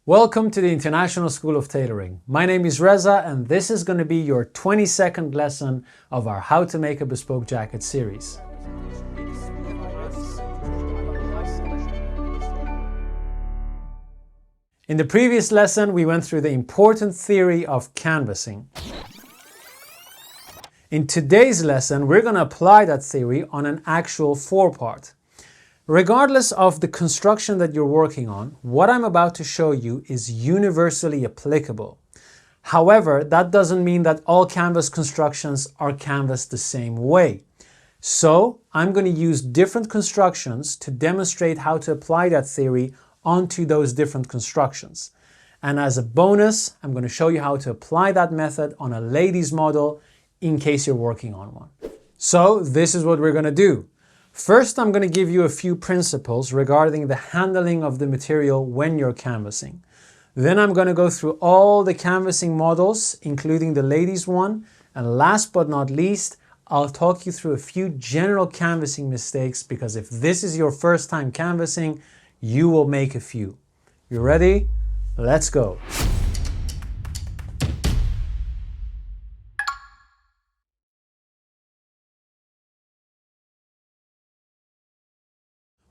Welcome to the International School of Tailoring. My name is Reza and this is going to be your 20-second lesson of our How to Make a Bespoke Jacket series. In the previous lesson, we went through the important theory of canvassing. In today's lesson, we're going to apply that theory on an actual forepart. Regardless of the construction that you're working on, what I'm about to show you is universally applicable. However, that doesn't mean that all canvas constructions are canvassed the same way. So, I'm going to use different constructions to demonstrate how to apply that theory onto those different constructions. And as a bonus, I'm going to show you how to apply that method on a ladies model in case you're working on one. So, this is what we're going to do. First, I'm going to give you a few principles regarding the handling of the material when you're canvassing. Then I'm going to go through all the canvassing models, including the ladies one. And last but not least, I'll talk you through a few general canvassing mistakes, because if this is your first time canvassing, you will make a few. You ready? Let's go.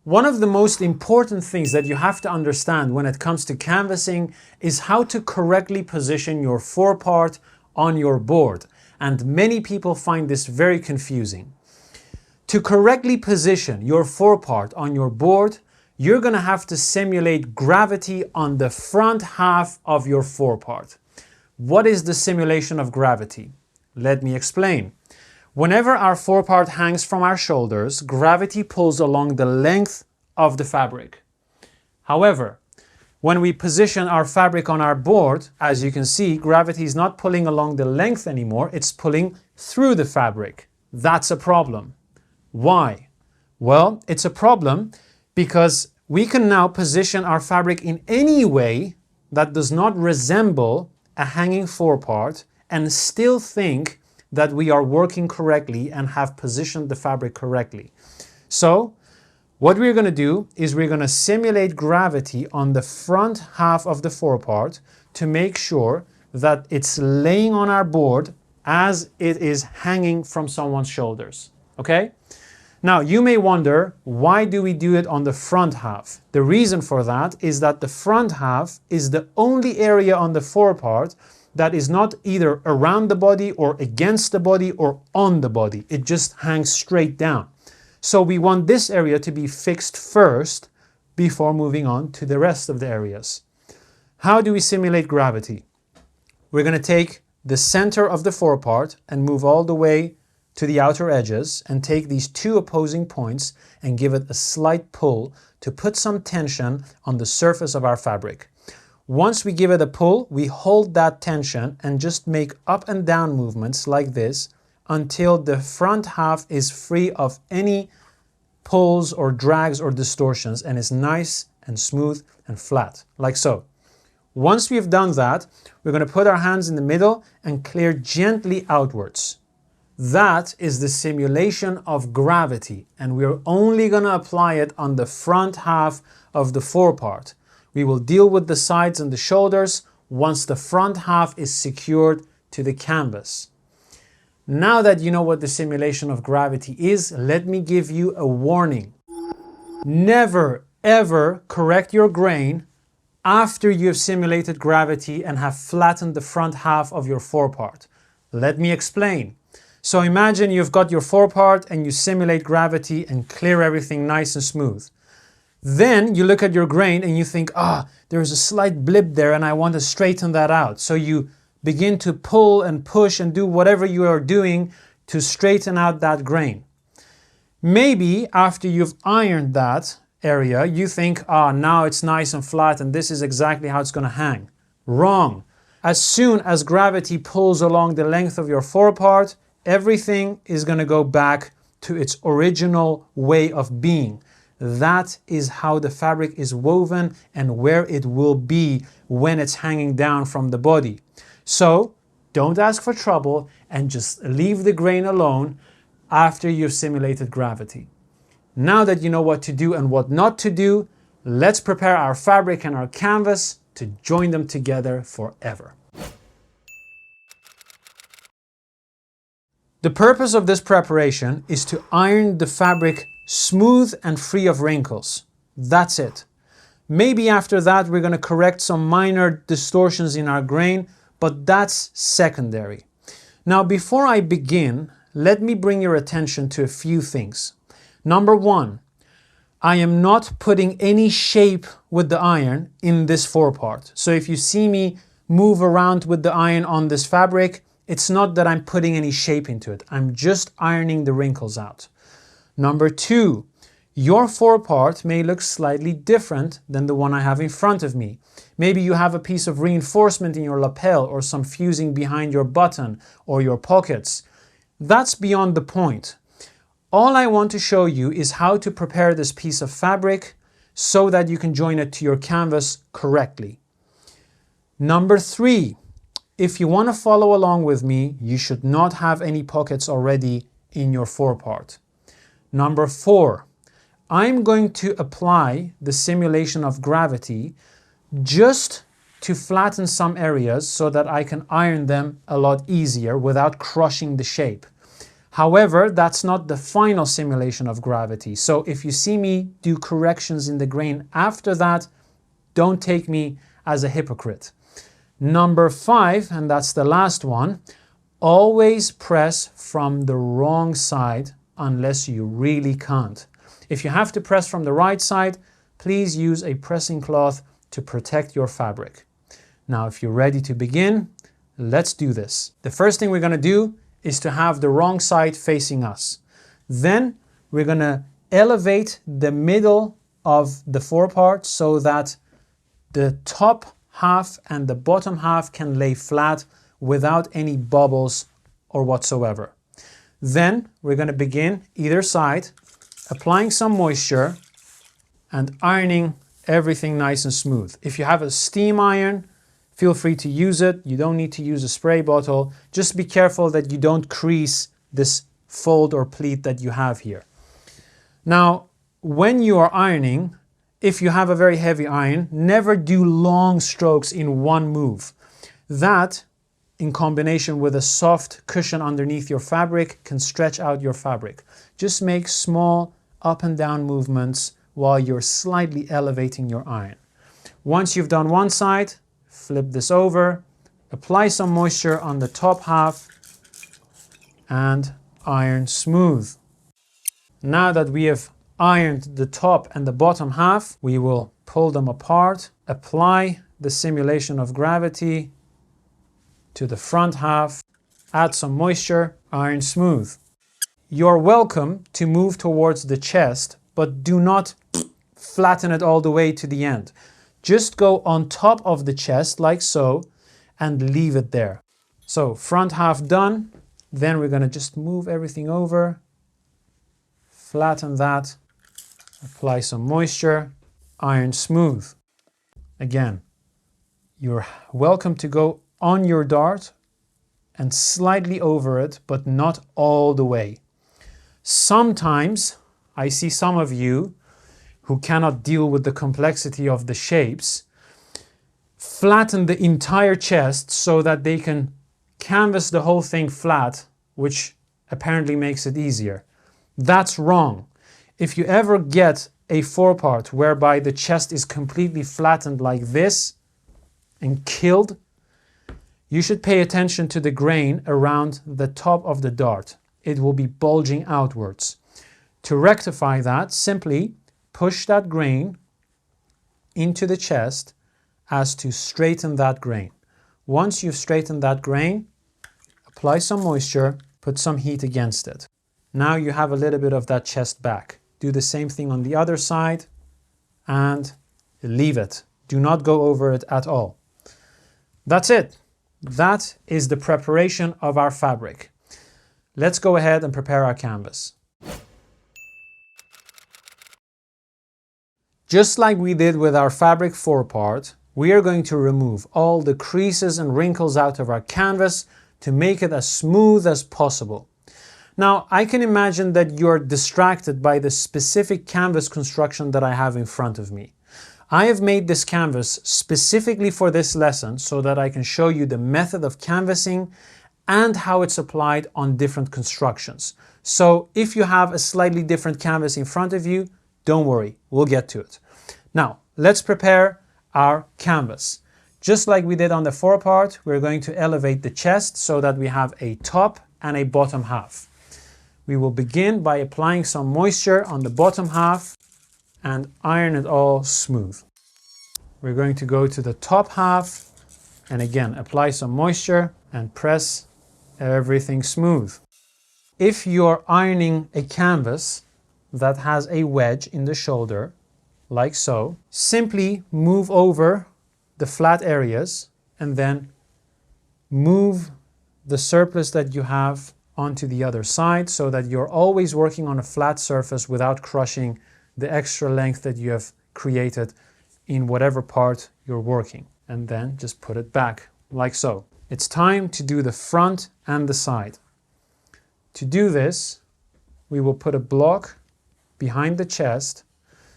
One of the most important things that you have to understand when it comes to canvassing is how to correctly position your forepart on your board. And many people find this very confusing. To correctly position your forepart on your board, you're going to have to simulate gravity on the front half of your forepart. What is the simulation of gravity? Let me explain. Whenever our forepart hangs from our shoulders, gravity pulls along the length of the fabric. However, when we position our fabric on our board, as you can see, gravity is not pulling along the length anymore, it's pulling through the fabric. That's a problem. Why? Well, it's a problem because we can now position our fabric in any way that does not resemble a hanging forepart and still think that we are working correctly and have positioned the fabric correctly. So, what we're going to do is we're going to simulate gravity on the front half of the forepart to make sure that it's laying on our board as it is hanging from someone's shoulders. Okay? Now, you may wonder, why do we do it on the front half? The reason for that is that the front half is the only area on the forepart that is not either around the body or against the body or on the body. It just hangs straight down. So we want this area to be fixed first before moving on to the rest of the areas. How do we simulate gravity? We're going to take the center of the forepart and move all the way to the outer edges and take these two opposing points and give it a slight pull to put some tension on the surface of our fabric. Once we give it a pull, we hold that tension and just make up and down movements like this until the front half is free of any pulls or drags or distortions and is nice and smooth and flat, like so. Once we've done that, we're going to put our hands in the middle and clear gently outwards. That is the simulation of gravity, and we're only going to apply it on the front half of the forepart. We will deal with the sides and the shoulders once the front half is secured to the canvas. Now that you know what the simulation of gravity is, let me give you a warning. Never, ever correct your grain after you have simulated gravity and have flattened the front half of your forepart. Let me explain. So imagine you've got your forepart and you simulate gravity and clear everything nice and smooth. Then you look at your grain and you think, there's a slight blip there and I want to straighten that out. So you begin to pull and push and do whatever you are doing to straighten out that grain. Maybe after you've ironed that area, you think, now it's nice and flat and this is exactly how it's going to hang. Wrong. As soon as gravity pulls along the length of your forepart, everything is going to go back to its original way of being. That is how the fabric is woven and where it will be when it's hanging down from the body. So, don't ask for trouble and just leave the grain alone after you've simulated gravity. Now that you know what to do and what not to do, let's prepare our fabric and our canvas to join them together forever. The purpose of this preparation is to iron the fabric smooth and free of wrinkles. That's it. Maybe after that we're going to correct some minor distortions in our grain, but that's secondary. Now before I begin, let me bring your attention to a few things. Number one, I am not putting any shape with the iron in this forepart. So if you see me move around with the iron on this fabric, it's not that I'm putting any shape into it. I'm just ironing the wrinkles out. Number two, your forepart may look slightly different than the one I have in front of me. Maybe you have a piece of reinforcement in your lapel or some fusing behind your button or your pockets. That's beyond the point. All I want to show you is how to prepare this piece of fabric so that you can join it to your canvas correctly. Number three, if you want to follow along with me, you should not have any pockets already in your forepart. Number four, I'm going to apply the simulation of gravity just to flatten some areas so that I can iron them a lot easier without crushing the shape. However, that's not the final simulation of gravity. So if you see me do corrections in the grain after that, don't take me as a hypocrite. Number five, and that's the last one, always press from the wrong side unless you really can't. If you have to press from the right side, please use a pressing cloth to protect your fabric. Now, if you're ready to begin, let's do this. The first thing we're going to do is to have the wrong side facing us. Then we're going to elevate the middle of the forepart so that the top half and the bottom half can lay flat without any bubbles or whatsoever. Then we're going to begin either side, applying some moisture and ironing everything nice and smooth. If you have a steam iron, feel free to use it. You don't need to use a spray bottle. Just be careful that you don't crease this fold or pleat that you have here. Now, when you are ironing, if you have a very heavy iron, never do long strokes in one move. That, in combination with a soft cushion underneath your fabric, can stretch out your fabric. Just make small up and down movements while you're slightly elevating your iron. Once you've done one side, flip this over, apply some moisture on the top half, and iron smooth. Now that we have ironed the top and the bottom half, we will pull them apart, apply the simulation of gravity to the front half, add some moisture, iron smooth. You're welcome to move towards the chest, but do not flatten it all the way to the end. Just go on top of the chest like so and leave it there. So front half done, then we're going to just move everything over, flatten that, apply some moisture, iron smooth. Again, you're welcome to go on your dart and slightly over it, but not all the way. Sometimes I see some of you who cannot deal with the complexity of the shapes flatten the entire chest so that they can canvas the whole thing flat, which apparently makes it easier. That's wrong. If you ever get a forepart whereby the chest is completely flattened like this and killed, you should pay attention to the grain around the top of the dart. It will be bulging outwards. To rectify that, simply push that grain into the chest as to straighten that grain. Once you've straightened that grain, apply some moisture, put some heat against it. Now you have a little bit of that chest back. Do the same thing on the other side and leave it. Do not go over it at all. That's it. That is the preparation of our fabric. Let's go ahead and prepare our canvas. Just like we did with our fabric forepart, we are going to remove all the creases and wrinkles out of our canvas to make it as smooth as possible. Now, I can imagine that you're distracted by the specific canvas construction that I have in front of me. I have made this canvas specifically for this lesson so that I can show you the method of canvassing and how it's applied on different constructions. So if you have a slightly different canvas in front of you, don't worry, we'll get to it. Now, let's prepare our canvas. Just like we did on the forepart, we're going to elevate the chest so that we have a top and a bottom half. We will begin by applying some moisture on the bottom half and iron it all smooth. We're going to go to the top half and again apply some moisture and press everything smooth. If you're ironing a canvas that has a wedge in the shoulder, like so, simply move over the flat areas and then move the surplus that you have onto the other side so that you're always working on a flat surface without crushing the extra length that you have created in whatever part you're working. And then just put it back like so. It's time to do the front and the side. To do this, we will put a block behind the chest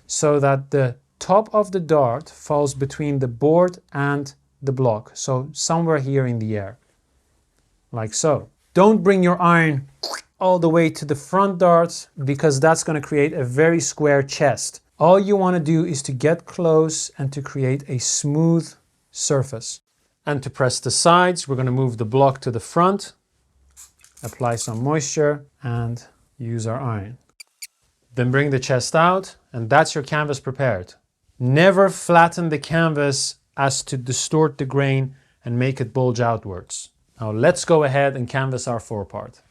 so that the top of the dart falls between the board and the block. So somewhere here in the air, like so. Don't bring your iron all the way to the front dart because that's going to create a very square chest. All you want to do is to get close and to create a smooth surface. And to press the sides, we're going to move the block to the front, apply some moisture and use our iron. Then bring the chest out and that's your canvas prepared. Never flatten the canvas as to distort the grain and make it bulge outwards. Now let's go ahead and canvas our forepart.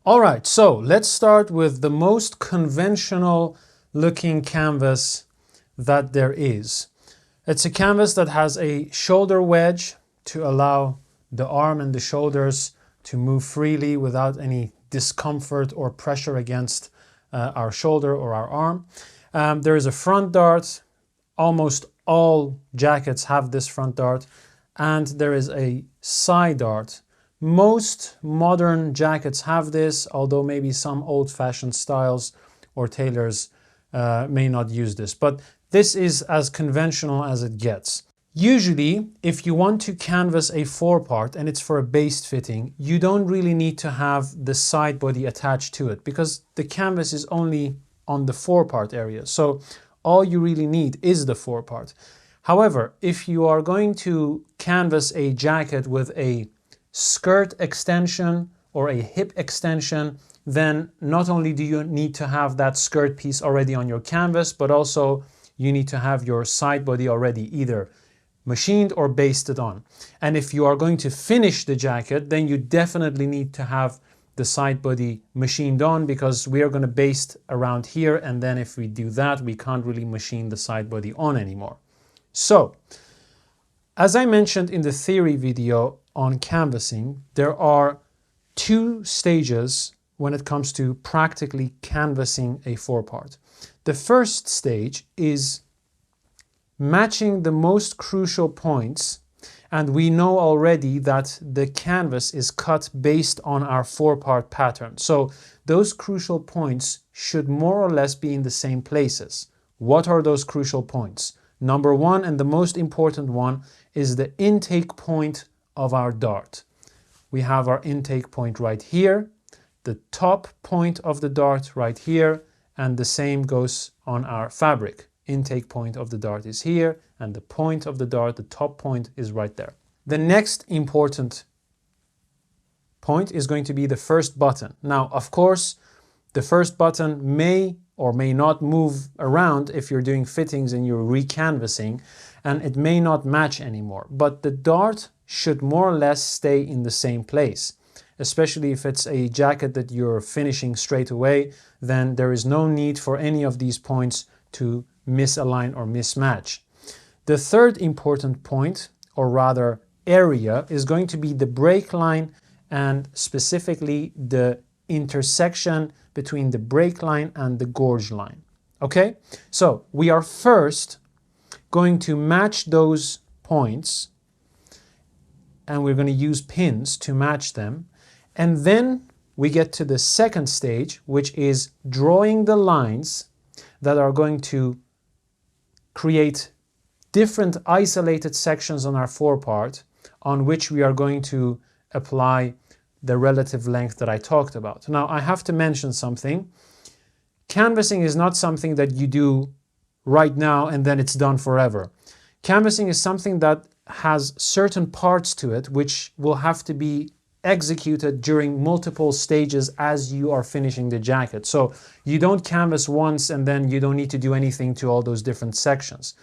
Alright, so let's start with the most conventional looking canvas that there is. It's a canvas that has a shoulder wedge to allow the arm and the shoulders to move freely without any discomfort or pressure against our shoulder or our arm. There is a front dart. Almost all jackets have this front dart, and there is a side dart. Most modern jackets have this, although maybe some old-fashioned styles or tailors may not use this, but this is as conventional as it gets. Usually, if you want to canvas a forepart and it's for a baste fitting, you don't really need to have the side body attached to it because the canvas is only on the forepart area. So all you really need is the forepart. However, if you are going to canvas a jacket with a skirt extension or a hip extension, then not only do you need to have that skirt piece already on your canvas, but also you need to have your side body already either machined or basted on. And if you are going to finish the jacket, then you definitely need to have the side body machined on because we are going to baste around here, and then if we do that, we can't really machine the side body on anymore. So, as I mentioned in the theory video on canvassing, there are two stages when it comes to practically canvassing a forepart. The first stage is matching the most crucial points, and we know already that the canvas is cut based on our forepart pattern. So those crucial points should more or less be in the same places. What are those crucial points? Number one, and the most important one, is the intake point of our dart. We have our intake point right here, the top point of the dart right here, and the same goes on our fabric. Intake point of the dart is here, and the point of the dart, the top point, is right there. The next important point is going to be the first button. Now, of course, the first button may or may not move around if you're doing fittings and you're recanvassing, and it may not match anymore, but the dart should more or less stay in the same place. Especially if it's a jacket that you're finishing straight away, then there is no need for any of these points to misalign or mismatch. The third important point, or rather area, is going to be the break line, and specifically the intersection between the break line and the gorge line. Okay, so we are first going to match those points, and we're going to use pins to match them, and then we get to the second stage, which is drawing the lines that are going to create different isolated sections on our forepart on which we are going to apply the relative length that I talked about. Now, I have to mention something. Canvassing is not something that you do right now and then it's done forever. Canvassing is something that has certain parts to it which will have to be executed during multiple stages as you are finishing the jacket. So you don't canvas once and then you don't need to do anything to all those different sections.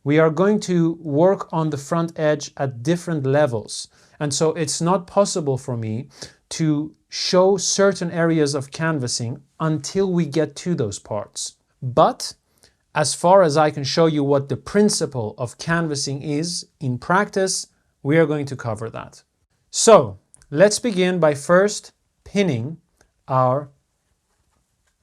We are going to work on the front edge at different levels. And so it's not possible for me to show certain areas of canvassing until we get to those parts. But as far as I can show you what the principle of canvassing is in practice, we are going to cover that. So let's begin by first pinning our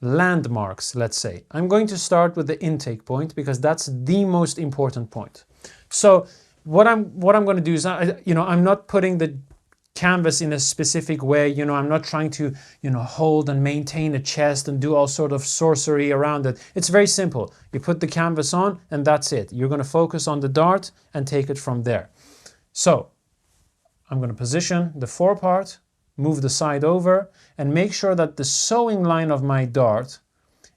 landmarks, let's say. I'm going to start with the intake point because that's the most important point. So what I'm going to do is, I'm not putting the canvas in a specific way. I'm not trying to, hold and maintain a chest and do all sort of sorcery around it. It's very simple. You put the canvas on and that's it. You're going to focus on the dart and take it from there. So I'm going to position the forepart, move the side over, and make sure that the sewing line of my dart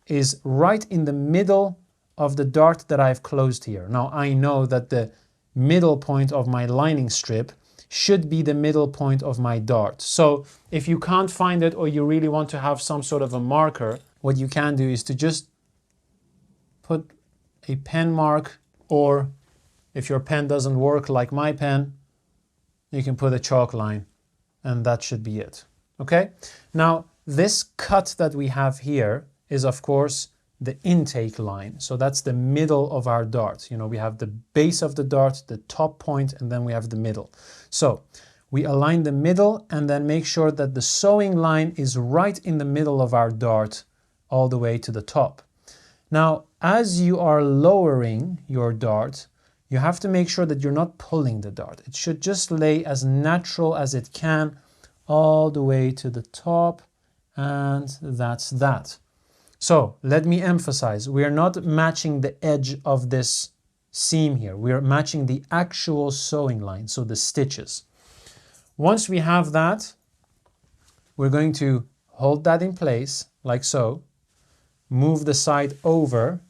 is right in the middle of the dart that I've closed here. Now I know that the middle point of my lining strip should be the middle point of my dart. So if you can't find it or you really want to have some sort of a marker, what you can do is to just put a pen mark, or if your pen doesn't work like my pen, you can put a chalk line. And that should be it. Okay? Now, this cut that we have here is, of course, the intake line. So that's the middle of our dart. We have the base of the dart, the top point, and then we have the middle. So we align the middle and then make sure that the sewing line is right in the middle of our dart all the way to the top. Now, as you are lowering your dart, you have to make sure that you're not pulling the dart. It should just lay as natural as it can all the way to the top, and that's that. So let me emphasize, we are not matching the edge of this seam here. We are matching the actual sewing line, so the stitches. Once we have that, we're going to hold that in place like so, move the side over,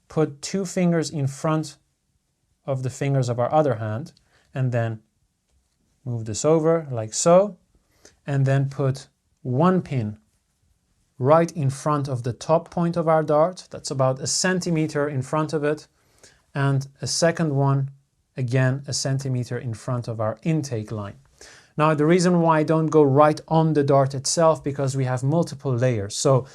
put 2 fingers in front of the fingers of our other hand, and then move this over like so, and then put 1 pin right in front of the top point of our dart. That's about 1 centimeter in front of it, and a second one, again 1 centimeter in front of our intake line. Now, the reason why I don't go right on the dart itself, because we have multiple layers. So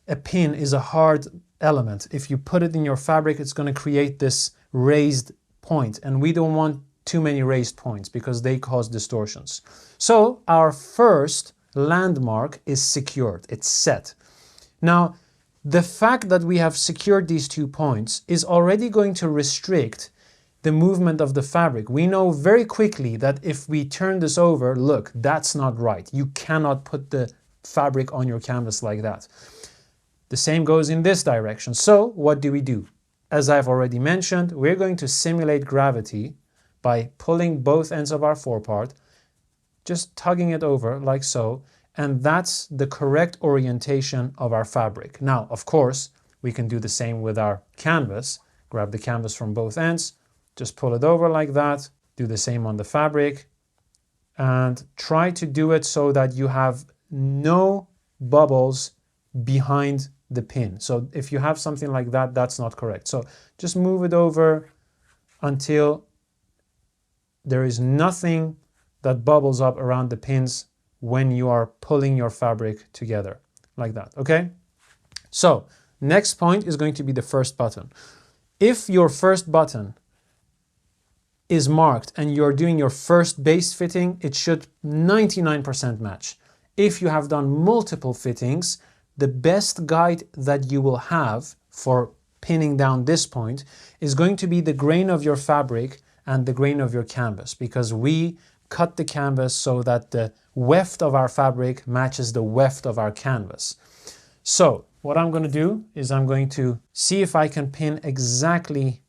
a pin is a hard element. If you put it in your fabric, it's going to create this raised point, and we don't want too many raised points because they cause distortions. So our first landmark is secured, it's set. Now, the fact that we have secured these 2 points is already going to restrict the movement of the fabric. We know very quickly that if we turn this over, look, that's not right. You cannot put the fabric on your canvas like that. The same goes in this direction. So what do? As I've already mentioned, we're going to simulate gravity by pulling both ends of our forepart, just tugging it over like so, and that's the correct orientation of our fabric. Now, of course, we can do the same with our canvas. Grab the canvas from both ends, just pull it over like that, do the same on the fabric, and try to do it so that you have no bubbles behind the pin. So if you have something like that, that's not correct. So just move it over until there is nothing that bubbles up around the pins when you are pulling your fabric together like that, okay? So next point is going to be the first button. If your first button is marked and you're doing your first baste fitting, it should 99% match. If you have done multiple fittings, the best guide that you will have for pinning down this point is going to be the grain of your fabric and the grain of your canvas, because we cut the canvas so that the weft of our fabric matches the weft of our canvas. So what I'm going to do is I'm going to see if I can pin exactly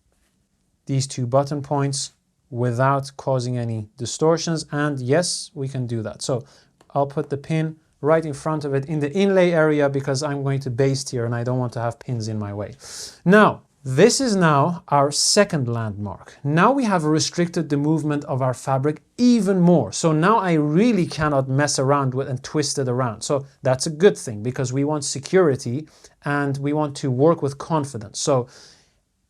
these two button points without causing any distortions, and yes, we can do that. So I'll put the pin right in front of it in the inlay area because I'm going to baste here and I don't want to have pins in my way. Now, this is now our second landmark. Now we have restricted the movement of our fabric even more. So now I really cannot mess around with and twist it around. So that's a good thing because we want security and we want to work with confidence. So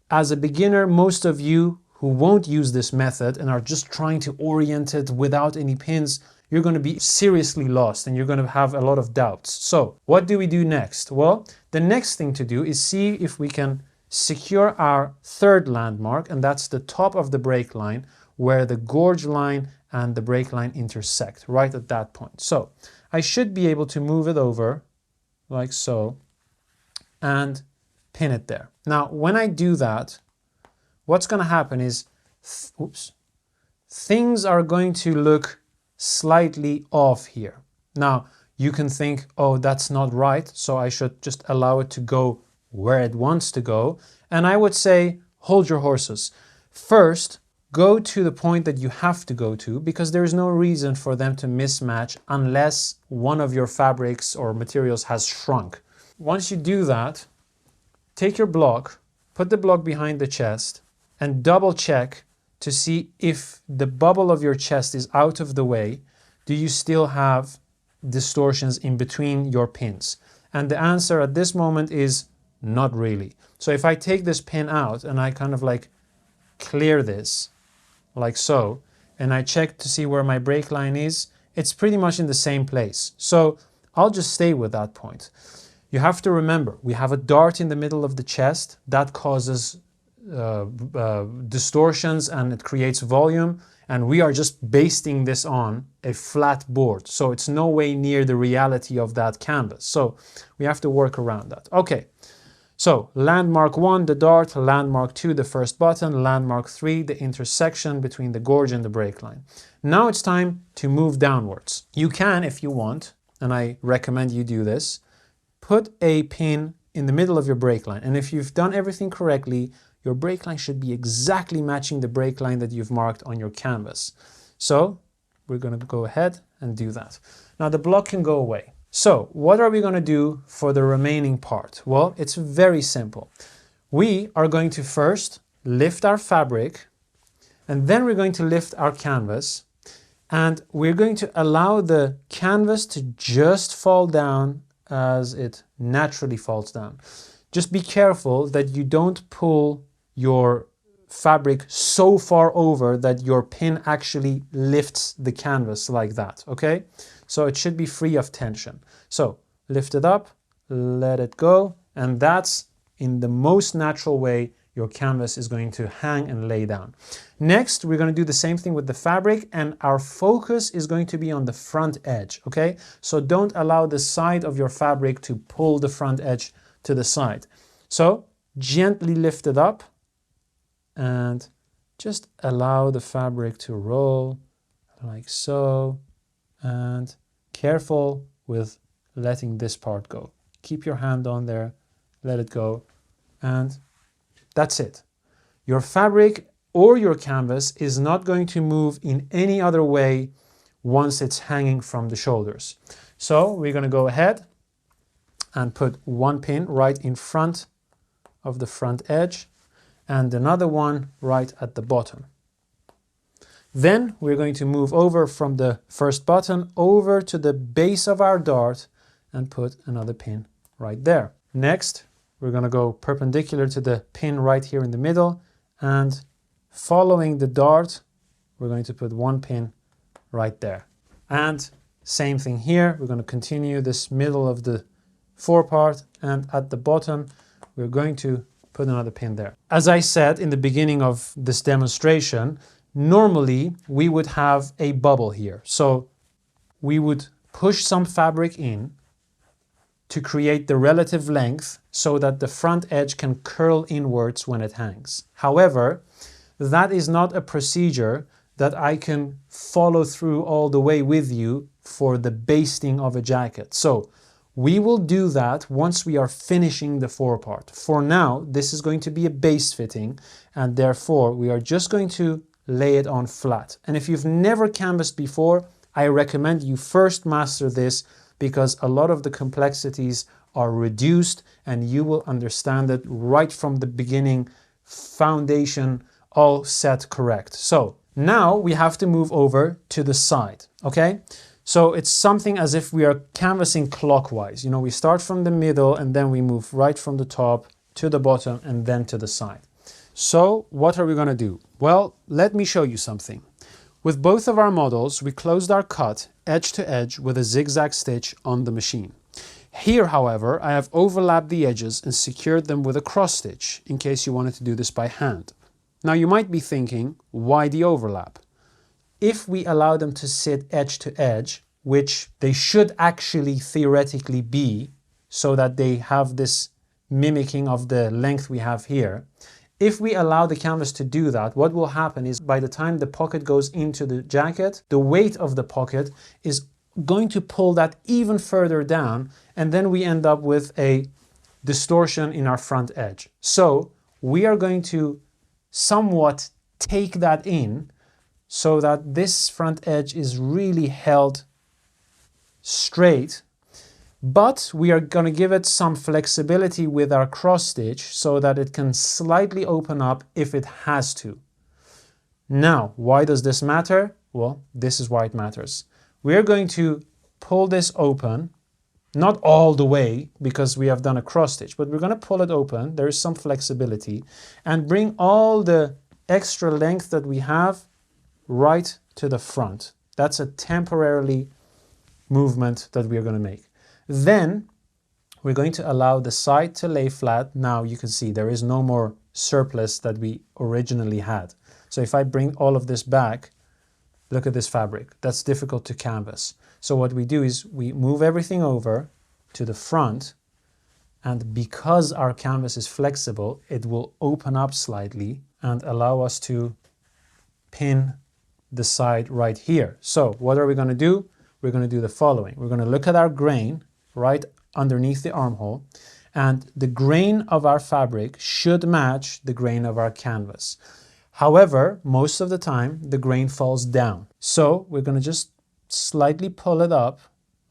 as a beginner, most of you who won't use this method and are just trying to orient it without any pins, you're going to be seriously lost and you're going to have a lot of doubts. So what do we do next? Well, the next thing to do is see if we can secure our third landmark, and that's the top of the break line where the gorge line and the break line intersect, right at that point. So I should be able to move it over like so and pin it there. Now, when I do that, what's going to happen is, things are going to look slightly off here. Now, you can think, oh, that's not right, so I should just allow it to go where it wants to go. And I would say, hold your horses. First, go to the point that you have to go to because there is no reason for them to mismatch unless one of your fabrics or materials has shrunk. Once you do that, take your block, put the block behind the chest, and double check to see if the bubble of your chest is out of the way. Do you still have distortions in between your pins? And the answer at this moment is not really. So if I take this pin out and I kind of like clear this like so, and I check to see where my break line is, it's pretty much in the same place. So I'll just stay with that point. You have to remember, we have a dart in the middle of the chest that causes distortions and it creates volume, and we are just basting this on a flat board. So it's no way near the reality of that canvas. So we have to work around that. Okay. So landmark 1, the dart, landmark 2, the first button, landmark 3, the intersection between the gorge and the break line. Now it's time to move downwards. You can, if you want, and I recommend you do this, put a pin in the middle of your break line. And if you've done everything correctly, your break line should be exactly matching the break line that you've marked on your canvas. So we're going to go ahead and do that. Now the block can go away. So what are we going to do for the remaining part? Well, it's very simple. We are going to first lift our fabric, and then we're going to lift our canvas, and we're going to allow the canvas to just fall down as it naturally falls down. Just be careful that you don't pull your fabric so far over that your pin actually lifts the canvas like that, okay? So it should be free of tension. So lift it up, let it go, and that's in the most natural way your canvas is going to hang and lay down. Next, we're going to do the same thing with the fabric, and our focus is going to be on the front edge, okay? So don't allow the side of your fabric to pull the front edge to the side. So gently lift it up and just allow the fabric to roll like so, and careful with letting this part go. Keep your hand on there, let it go, and that's it. Your fabric or your canvas is not going to move in any other way once it's hanging from the shoulders. So we're going to go ahead and put one pin right in front of the front edge and another one right at the bottom. Then we're going to move over from the first button over to the base of our dart and put another pin right there. Next, we're going to go perpendicular to the pin right here in the middle, and following the dart, we're going to put one pin right there. And same thing here, we're going to continue this middle of the forepart, and at the bottom, we're going to put another pin there. As I said in the beginning of this demonstration, normally we would have a bubble here. So we would push some fabric in to create the relative length so that the front edge can curl inwards when it hangs. However, that is not a procedure that I can follow through all the way with you for the basting of a jacket. So We will do that once we are finishing the forepart. For now, this is going to be a base fitting, and therefore we are just going to lay it on flat. And if you've never canvassed before, I recommend you first master this, because a lot of the complexities are reduced and you will understand it right from the beginning, foundation all set correct. So now we have to move over to the side, okay? So it's something as if we are canvassing clockwise. You know, we start from the middle and then we move right from the top to the bottom and then to the side. So what are we going to do? Well, let me show you something. With both of our models, we closed our cut edge to edge with a zigzag stitch on the machine. Here, however, I have overlapped the edges and secured them with a cross stitch in case you wanted to do this by hand. Now you might be thinking, why the overlap? If we allow them to sit edge to edge, which they should actually theoretically be, so that they have this mimicking of the length we have here, if we allow the canvas to do that, what will happen is by the time the pocket goes into the jacket, the weight of the pocket is going to pull that even further down, and then we end up with a distortion in our front edge. So we are going to somewhat take that in so that this front edge is really held straight, but we are going to give it some flexibility with our cross stitch so that it can slightly open up if it has to. Now, why does this matter? Well, this is why it matters. We're going to pull this open, not all the way because we have done a cross stitch, but we're going to pull it open. There is some flexibility, and bring all the extra length that we have right to the front. That's a temporarily movement that we are going to make. Then we're going to allow the side to lay flat. Now you can see there is no more surplus that we originally had. So if I bring all of this back, look at this fabric. That's difficult to canvas. So what we do is we move everything over to the front, and because our canvas is flexible, it will open up slightly and allow us to pin the side right here. So what are we going to do? We're going to do the following. We're going to look at our grain right underneath the armhole, and the grain of our fabric should match the grain of our canvas. However, most of the time the grain falls down. So we're going to just slightly pull it up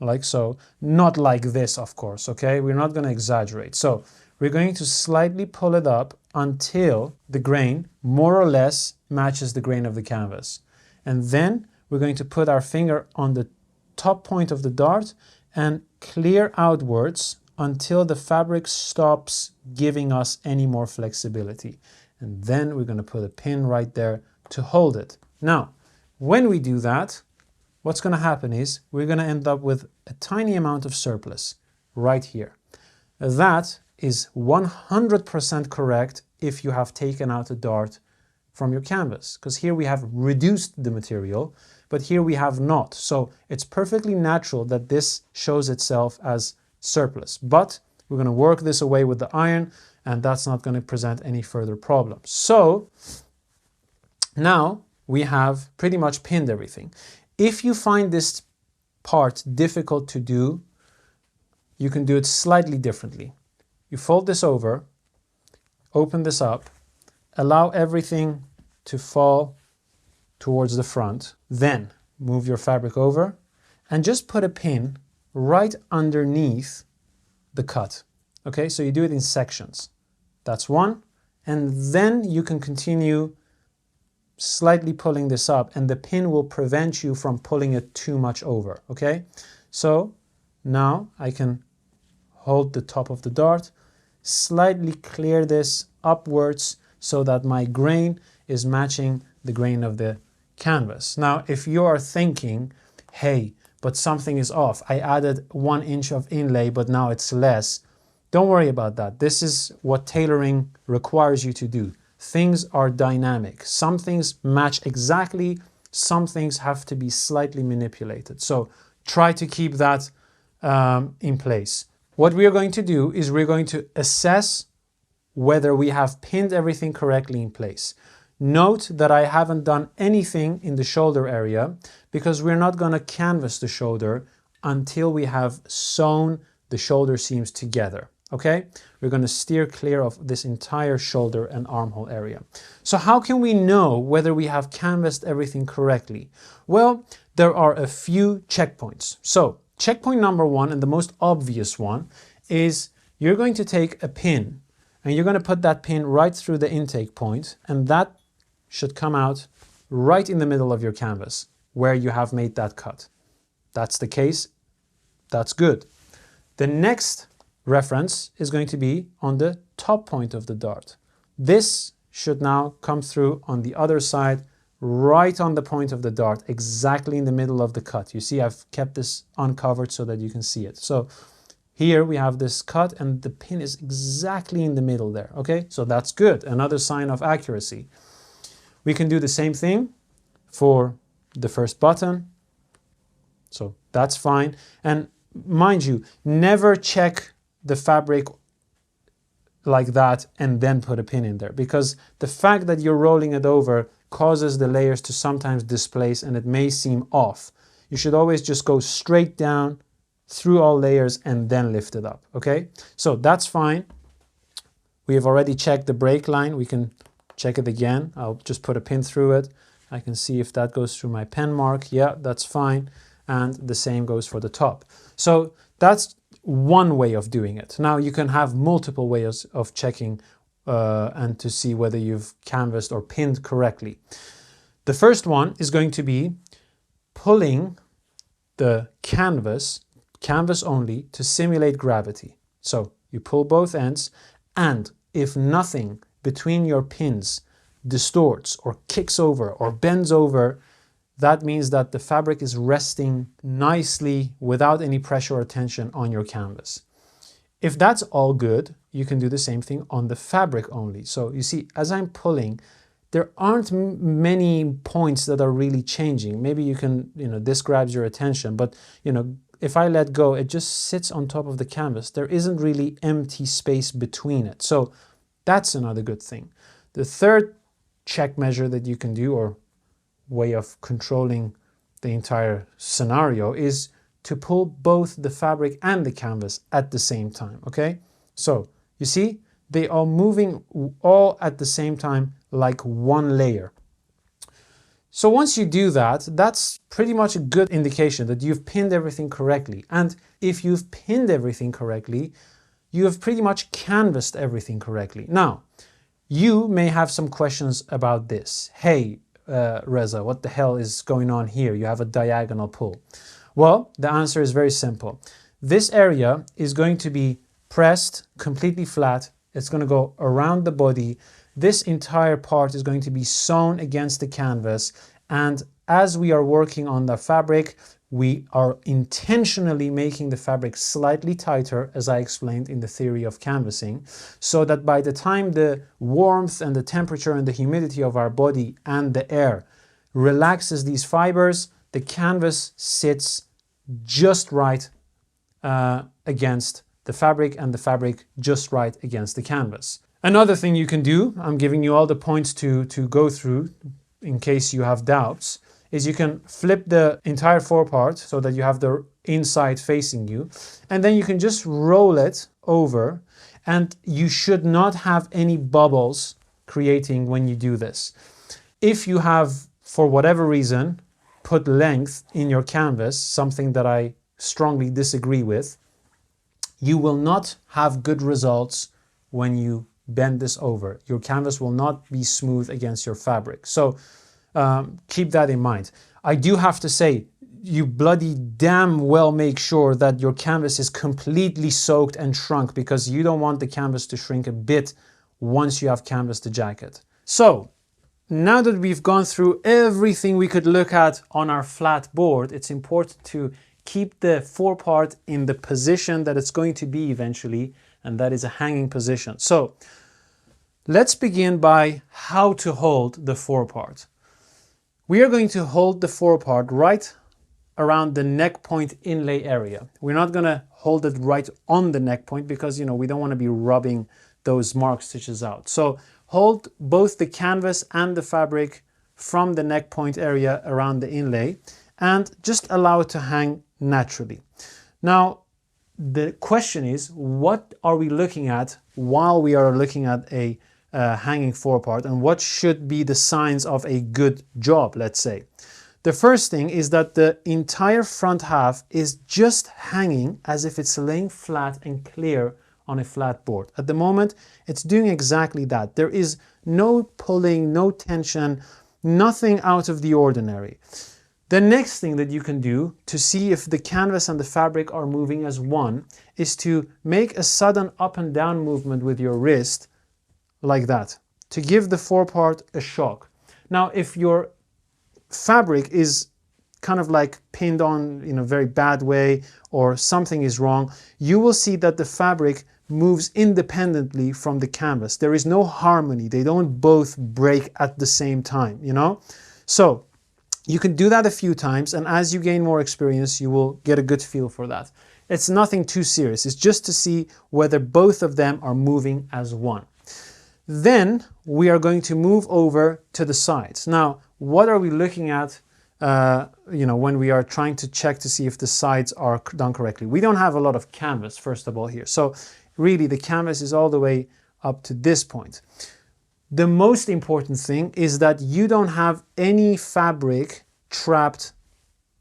like so, not like this, of course, okay? We're not going to exaggerate. So we're going to slightly pull it up until the grain more or less matches the grain of the canvas. And then we're going to put our finger on the top point of the dart and clear outwards until the fabric stops giving us any more flexibility. And then we're going to put a pin right there to hold it. Now, when we do that, what's going to happen is we're going to end up with a tiny amount of surplus right here. That is 100% correct if you have taken out a dart from your canvas, because here we have reduced the material, but here we have not. So it's perfectly natural that this shows itself as surplus, but we're going to work this away with the iron, and that's not going to present any further problems. So now we have pretty much pinned everything. If you find this part difficult to do, you can do it slightly differently. You fold this over, open this up, allow everything to fall towards the front, then move your fabric over and just put a pin right underneath the cut. Okay, so you do it in sections. That's one, and then you can continue slightly pulling this up, and the pin will prevent you from pulling it too much over. Okay, so now I can hold the top of the dart, slightly clear this upwards so that my grain is matching the grain of the canvas. Now, if you are thinking, hey, but something is off, I added 1 inch of inlay, but now it's less. Don't worry about that. This is what tailoring requires you to do. Things are dynamic. Some things match exactly, some things have to be slightly manipulated. So try to keep that in place. What we are going to do is we're going to assess whether we have pinned everything correctly in place. Note that I haven't done anything in the shoulder area because we're not going to canvas the shoulder until we have sewn the shoulder seams together. Okay, we're going to steer clear of this entire shoulder and armhole area. So how can we know whether we have canvassed everything correctly? Well, there are a few checkpoints. So checkpoint number one, and the most obvious one, is you're going to take a pin and you're going to put that pin right through the intake point, and that should come out right in the middle of your canvas where you have made that cut. That's the case. That's good. The next reference is going to be on the top point of the dart. This should now come through on the other side, right on the point of the dart, exactly in the middle of the cut. You see, I've kept this uncovered so that you can see it. So here we have this cut and the pin is exactly in the middle there. Okay, so that's good. Another sign of accuracy. We can do the same thing for the first button. So that's fine. And mind you, never check the fabric like that and then put a pin in there, because the fact that you're rolling it over causes the layers to sometimes displace and it may seem off. You should always just go straight down through all layers and then lift it up. Okay, so that's fine. We have already checked the break line. We can check it again. I'll just put a pin through it. I can see if that goes through my pen mark. Yeah, that's fine. And the same goes for the top. So that's one way of doing it. Now you can have multiple ways of checking and to see whether you've canvassed or pinned correctly. The first one is going to be pulling the canvas only, to simulate gravity. So you pull both ends, and if nothing between your pins distorts or kicks over or bends over, that means that the fabric is resting nicely without any pressure or tension on your canvas. If that's all good, you can do the same thing on the fabric only. So you see, as I'm pulling, there aren't many points that are really changing. Maybe you can, this grabs your attention, but if I let go, it just sits on top of the canvas. There isn't really empty space between it. So that's another good thing. The third check measure that you can do, or way of controlling the entire scenario, is to pull both the fabric and the canvas at the same time. Okay, so you see, they are moving all at the same time like one layer. So once you do that, that's pretty much a good indication that you've pinned everything correctly. And if you've pinned everything correctly, you have pretty much canvassed everything correctly. Now, you may have some questions about this. Hey, Reza, what the hell is going on here? You have a diagonal pull. Well, the answer is very simple. This area is going to be pressed completely flat. It's going to go around the body. This entire part is going to be sewn against the canvas. And as we are working on the fabric, we are intentionally making the fabric slightly tighter, as I explained in the theory of canvassing, so that by the time the warmth and the temperature and the humidity of our body and the air relaxes these fibers, the canvas sits just right against the fabric, and the fabric just right against the canvas. Another thing you can do, I'm giving you all the points to go through in case you have doubts, is you can flip the entire forepart so that you have the inside facing you, and then you can just roll it over, and you should not have any bubbles creating when you do this. If you have, for whatever reason, put length in your canvas, something that I strongly disagree with, you will not have good results when you bend this over. Your canvas will not be smooth against your fabric. So keep that in mind. I do have to say, you bloody damn well make sure that your canvas is completely soaked and shrunk, because you don't want the canvas to shrink a bit once you have canvassed the jacket. So now that we've gone through everything we could look at on our flat board, it's important to keep the forepart in the position that it's going to be eventually, and that is a hanging position. So let's begin by how to hold the forepart. We are going to hold the forepart right around the neck point inlay area. We're not going to hold it right on the neck point because, we don't want to be rubbing those mark stitches out. So hold both the canvas and the fabric from the neck point area around the inlay, and just allow it to hang naturally. Now, the question is, what are we looking at while we are looking at a hanging forepart, and what should be the signs of a good job, let's say? The first thing is that the entire front half is just hanging as if it's laying flat and clear on a flat board. At the moment, it's doing exactly that. There is no pulling, no tension, nothing out of the ordinary. The next thing that you can do to see if the canvas and the fabric are moving as one is to make a sudden up and down movement with your wrist like that, to give the forepart a shock. Now, if your fabric is kind of like pinned on in a very bad way or something is wrong, you will see that the fabric moves independently from the canvas. There is no harmony. They don't both break at the same time, you know? So you can do that a few times, and as you gain more experience, you will get a good feel for that. It's nothing too serious. It's just to see whether both of them are moving as one. Then we are going to move over to the sides. Now, what are we looking at when we are trying to check to see if the sides are done correctly? We don't have a lot of canvas, first of all, here. So really, the canvas is all the way up to this point. The most important thing is that you don't have any fabric trapped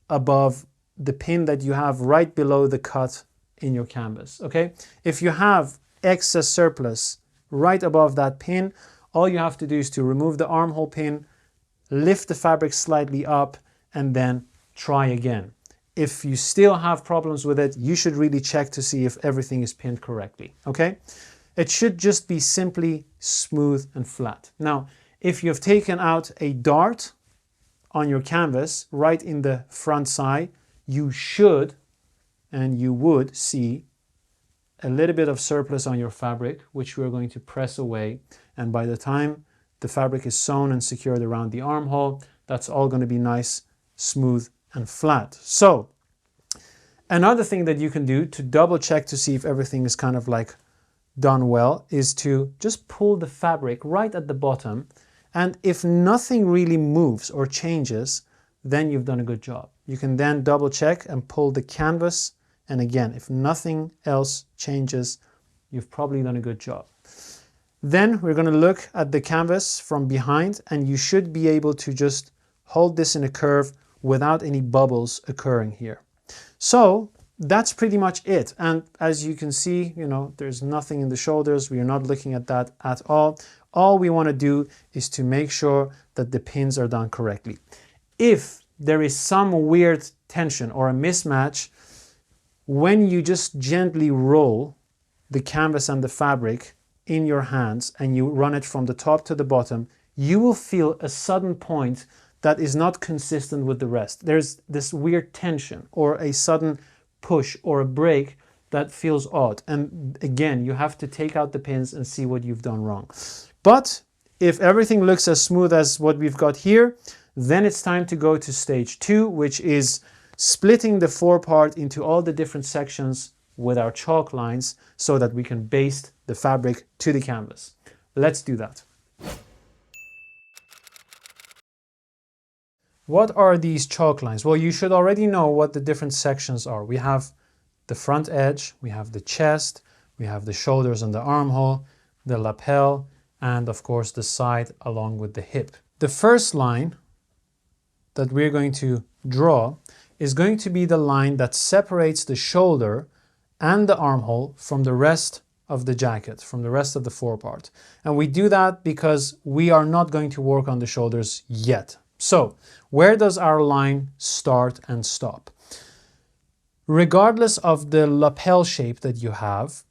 above the pin that you have right below the cut in your canvas, okay? If you have excess surplus right above that pin, all you have to do is to remove the armhole pin, lift the fabric slightly up, and then try again. If you still have problems with it, you should really check to see if everything is pinned correctly, okay? It should just be simply smooth and flat. Now, if you've taken out a dart on your canvas right in the front side, you should and you would see a little bit of surplus on your fabric, which we're going to press away. And by the time the fabric is sewn and secured around the armhole, that's all going to be nice, smooth, and flat. So, another thing that you can do to double check to see if everything is kind of like done well is to just pull the fabric right at the bottom, and if nothing really moves or changes, then you've done a good job. You can then double check and pull the canvas, and again, if nothing else changes, you've probably done a good job. Then we're going to look at the canvas from behind, and you should be able to just hold this in a curve without any bubbles occurring here. So that's pretty much it. And as you can see, there's nothing in the shoulders. We are not looking at that at all. All we want to do is to make sure that the pins are done correctly. If there is some weird tension or a mismatch, when you just gently roll the canvas and the fabric in your hands and you run it from the top to the bottom, you will feel a sudden point that is not consistent with the rest. There's this weird tension or a sudden push or a break that feels odd. And again, you have to take out the pins and see what you've done wrong. But if everything looks as smooth as what we've got here, then it's time to go to stage 2, which is splitting the forepart into all the different sections with our chalk lines so that we can baste the fabric to the canvas. Let's do that. What are these chalk lines? Well, you should already know what the different sections are. We have the front edge, we have the chest, we have the shoulders and the armhole, the lapel, and of course the side along with the hip. The first line that we're going to draw is going to be the line that separates the shoulder and the armhole from the rest of the jacket, from the rest of the forepart. And we do that because we are not going to work on the shoulders yet. So, where does our line start and stop? Regardless of the lapel shape that you have,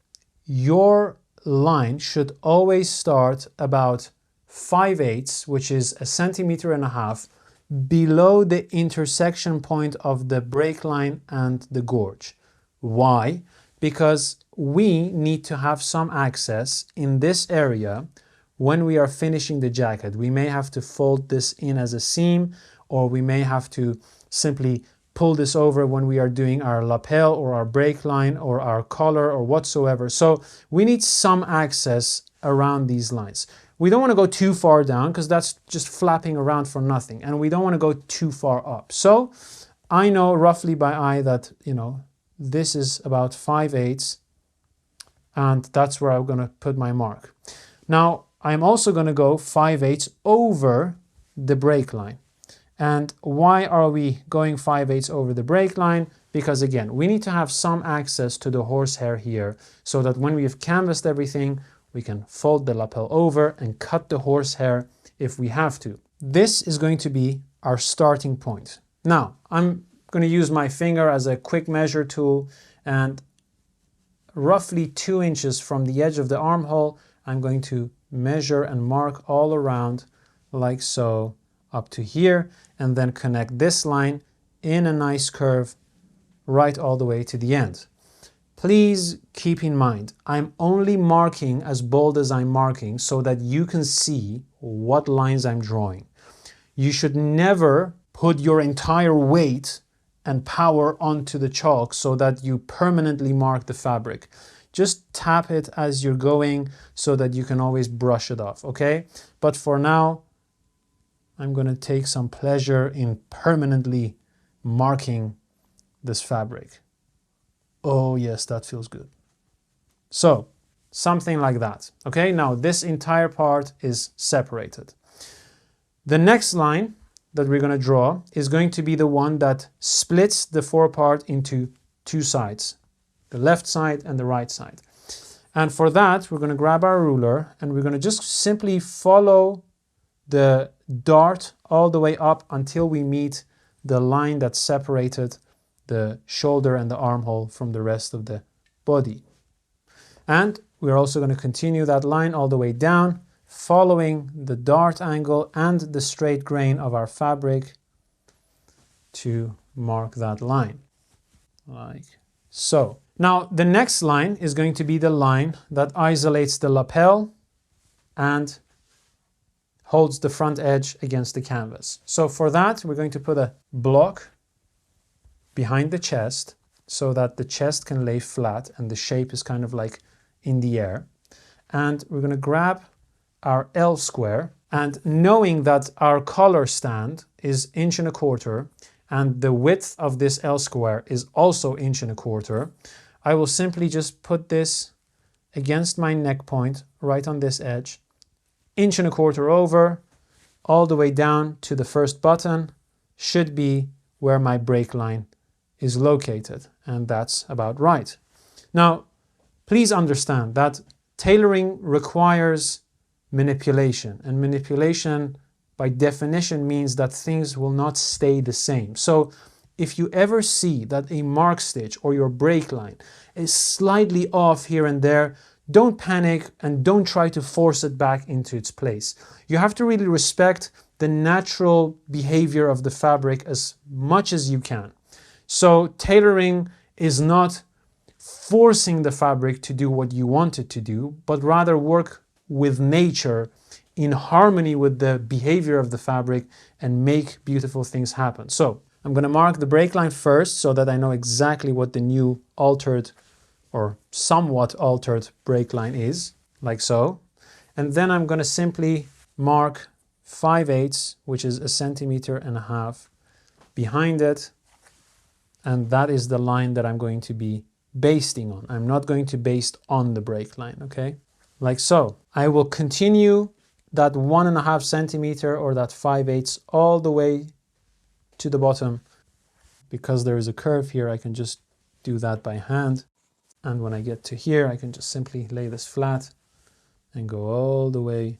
your line should always start about 5/8, which is 1.5 centimeters below the intersection point of the break line and the gorge. Why? Because we need to have some access in this area when we are finishing the jacket. We may have to fold this in as a seam, or we may have to simply pull this over when we are doing our lapel or our break line or our collar or whatsoever. So we need some access around these lines. We don't want to go too far down because that's just flapping around for nothing, and we don't want to go too far up. So I know roughly by eye that, this is about 5/8, and that's where I'm going to put my mark. Now, I'm also going to go 5/8 over the break line. And why are we going 5/8 over the break line? Because again, we need to have some access to the horsehair here so that when we have canvassed everything, we can fold the lapel over and cut the horsehair if we have to. This is going to be our starting point. Now, I'm going to use my finger as a quick measure tool, and roughly 2 inches from the edge of the armhole, I'm going to measure and mark all around like so up to here, and then connect this line in a nice curve right all the way to the end. Please keep in mind, I'm only marking as bold as I'm marking so that you can see what lines I'm drawing. You should never put your entire weight and power onto the chalk so that you permanently mark the fabric. Just tap it as you're going so that you can always brush it off, okay? But for now, I'm going to take some pleasure in permanently marking this fabric. Oh yes, that feels good. So, something like that, okay? Now, this entire part is separated. The next line that we're going to draw is going to be the one that splits the forepart into two sides, the left side and the right side. And for that, we're going to grab our ruler and we're going to just simply follow the dart all the way up until we meet the line that separated the shoulder and the armhole from the rest of the body. And we're also going to continue that line all the way down, following the dart angle and the straight grain of our fabric to mark that line, like so. Now, the next line is going to be the line that isolates the lapel and holds the front edge against the canvas. So for that, we're going to put a block behind the chest so that the chest can lay flat and the shape is kind of like in the air. And we're going to grab our L square, and knowing that our collar stand is 1.25 inches and the width of this L square is also 1.25 inches, I will simply just put this against my neck point right on this edge, 1.25 inches over, all the way down to the first button should be where my break line is located, and that's about right. Now, please understand that tailoring requires manipulation, and manipulation by definition means that things will not stay the same. So if you ever see that a mark stitch or your break line is slightly off here and there, don't panic and don't try to force it back into its place. You have to really respect the natural behavior of the fabric as much as you can. So tailoring is not forcing the fabric to do what you want it to do, but rather work with nature in harmony with the behavior of the fabric and make beautiful things happen. So I'm going to mark the break line first so that I know exactly what the new altered or somewhat altered break line is, like so. And then I'm going to simply mark 5/8, which is 1.5 centimeters behind it. And that is the line that I'm going to be basting on. I'm not going to baste on the break line, okay? Like so. I will continue that 1.5 centimeter or that 5/8 all the way to the bottom. Because there is a curve here, I can just do that by hand. And when I get to here, I can just simply lay this flat and go all the way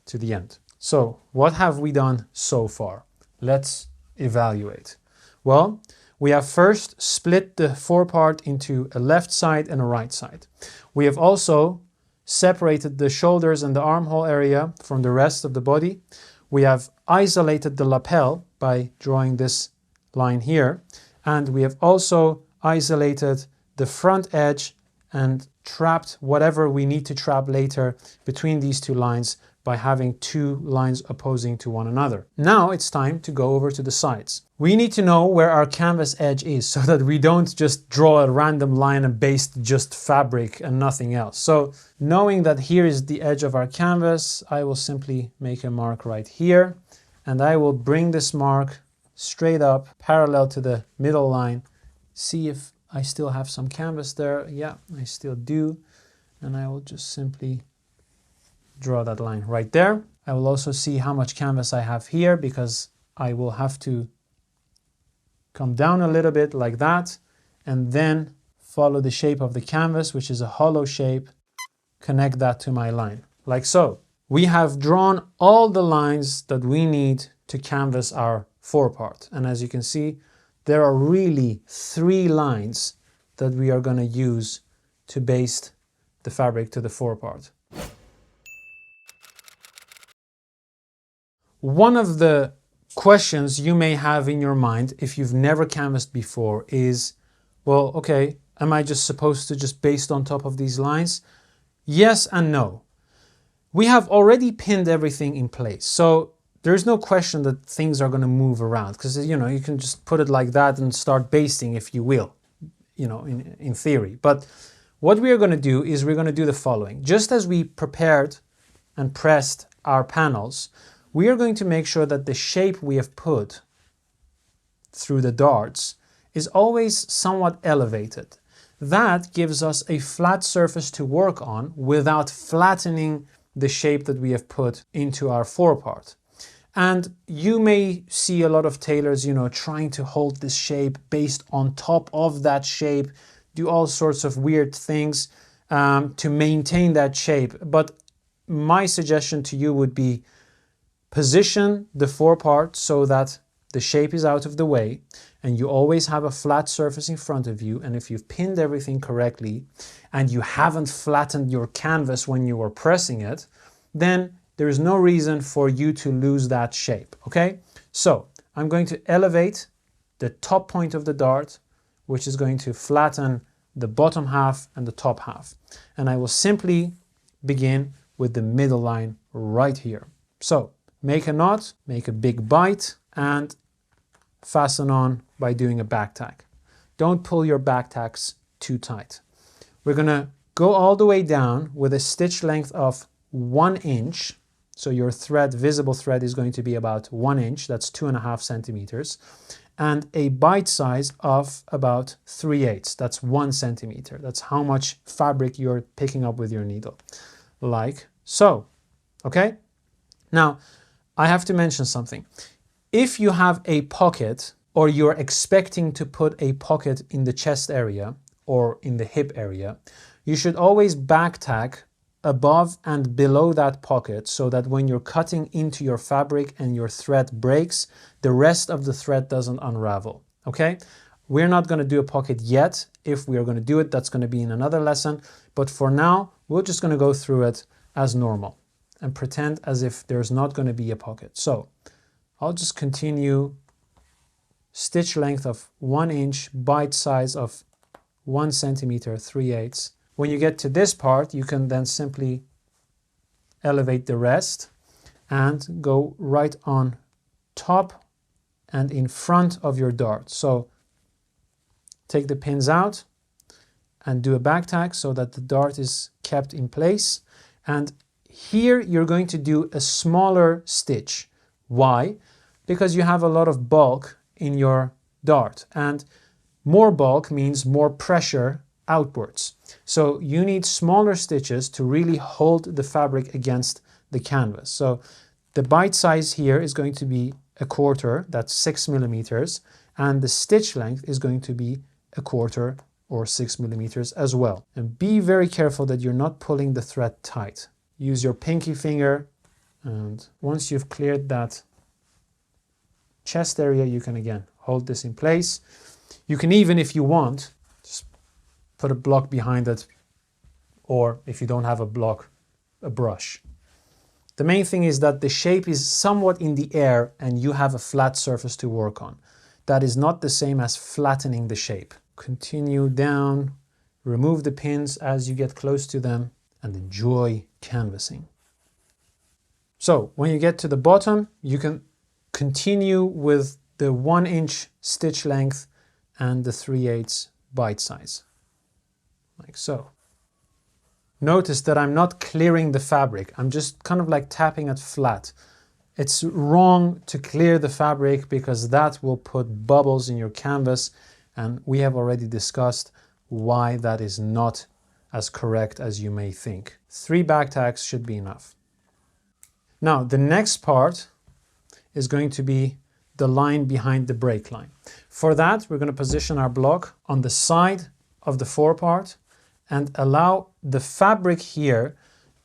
to the end. So what have we done so far? Let's evaluate. Well, we have first split the forepart into a left side and a right side. We have also separated the shoulders and the armhole area from the rest of the body. We have isolated the lapel by drawing this line here. And we have also isolated the front edge and trapped whatever we need to trap later between these two lines by having two lines opposing to one another. Now it's time to go over to the sides. We need to know where our canvas edge is so that we don't just draw a random line and baste just fabric and nothing else. So knowing that here is the edge of our canvas, I will simply make a mark right here, and I will bring this mark straight up parallel to the middle line. See if I still have some canvas there. Yeah, I still do. And I will just simply draw that line right there. I will also see how much canvas I have here because I will have to come down a little bit like that and then follow the shape of the canvas, which is a hollow shape, connect that to my line, like so. We have drawn all the lines that we need to canvas our forepart. And as you can see, there are really 3 lines that we are going to use to baste the fabric to the forepart. One of the questions you may have in your mind if you've never canvassed before is, well, okay, am I just supposed to just baste on top of these lines? Yes and no. We have already pinned everything in place, so there's no question that things are going to move around because, you know, you can just put it like that and start basting if you will, you know, in theory. But what we are going to do is we're going to do the following. Just as we prepared and pressed our panels, we are going to make sure that the shape we have put through the darts is always somewhat elevated. That gives us a flat surface to work on without flattening the shape that we have put into our forepart. And you may see a lot of tailors, you know, trying to hold this shape based on top of that shape, do all sorts of weird things to maintain that shape. But my suggestion to you would be position the forepart so that the shape is out of the way and you always have a flat surface in front of you. And if you've pinned everything correctly and you haven't flattened your canvas when you were pressing it, then there is no reason for you to lose that shape, okay? So I'm going to elevate the top point of the dart, which is going to flatten the bottom half and the top half. And I will simply begin with the middle line right here. So make a knot, make a big bite, and fasten on by doing a back tack. Don't pull your back tacks too tight. We're gonna go all the way down with a stitch length of 1 inch. So your thread, visible thread, is going to be about 1 inch, that's 2.5 centimeters, and a bite size of about 3/8, that's 1 centimeter. That's how much fabric you're picking up with your needle, like so, okay? Now, I have to mention something. If you have a pocket or you're expecting to put a pocket in the chest area or in the hip area, you should always back tack above and below that pocket so that when you're cutting into your fabric and your thread breaks, the rest of the thread doesn't unravel, okay? We're not going to do a pocket yet. If we are going to do it, that's going to be in another lesson. But for now, we're just going to go through it as normal and pretend as if there's not going to be a pocket. So I'll just continue stitch length of 1 inch, bite size of 1 centimeter, 3/8. When you get to this part, you can then simply elevate the rest and go right on top and in front of your dart. So take the pins out and do a back tack so that the dart is kept in place. And here you're going to do a smaller stitch. Why? Because you have a lot of bulk in your dart, and more bulk means more pressure outwards. So you need smaller stitches to really hold the fabric against the canvas. So the bite size here is going to be 1/4, that's 6 millimeters, and the stitch length is going to be 1/4 or 6 millimeters as well. And be very careful that you're not pulling the thread tight. Use your pinky finger, and once you've cleared that chest area, you can again hold this in place. You can even, if you want, just put a block behind it, or if you don't have a block, a brush. The main thing is that the shape is somewhat in the air and you have a flat surface to work on. That is not the same as flattening the shape. Continue down, remove the pins as you get close to them, and enjoy canvassing. So when you get to the bottom, you can continue with the 1 inch stitch length and the 3/8 bite size, like so. Notice that I'm not clearing the fabric. I'm just kind of like tapping it flat. It's wrong to clear the fabric because that will put bubbles in your canvas And we have already discussed why that is not as correct as you may think. 3 back tacks should be enough. Now, the next part is going to be the line behind the break line. For that, we're going to position our block on the side of the forepart and allow the fabric here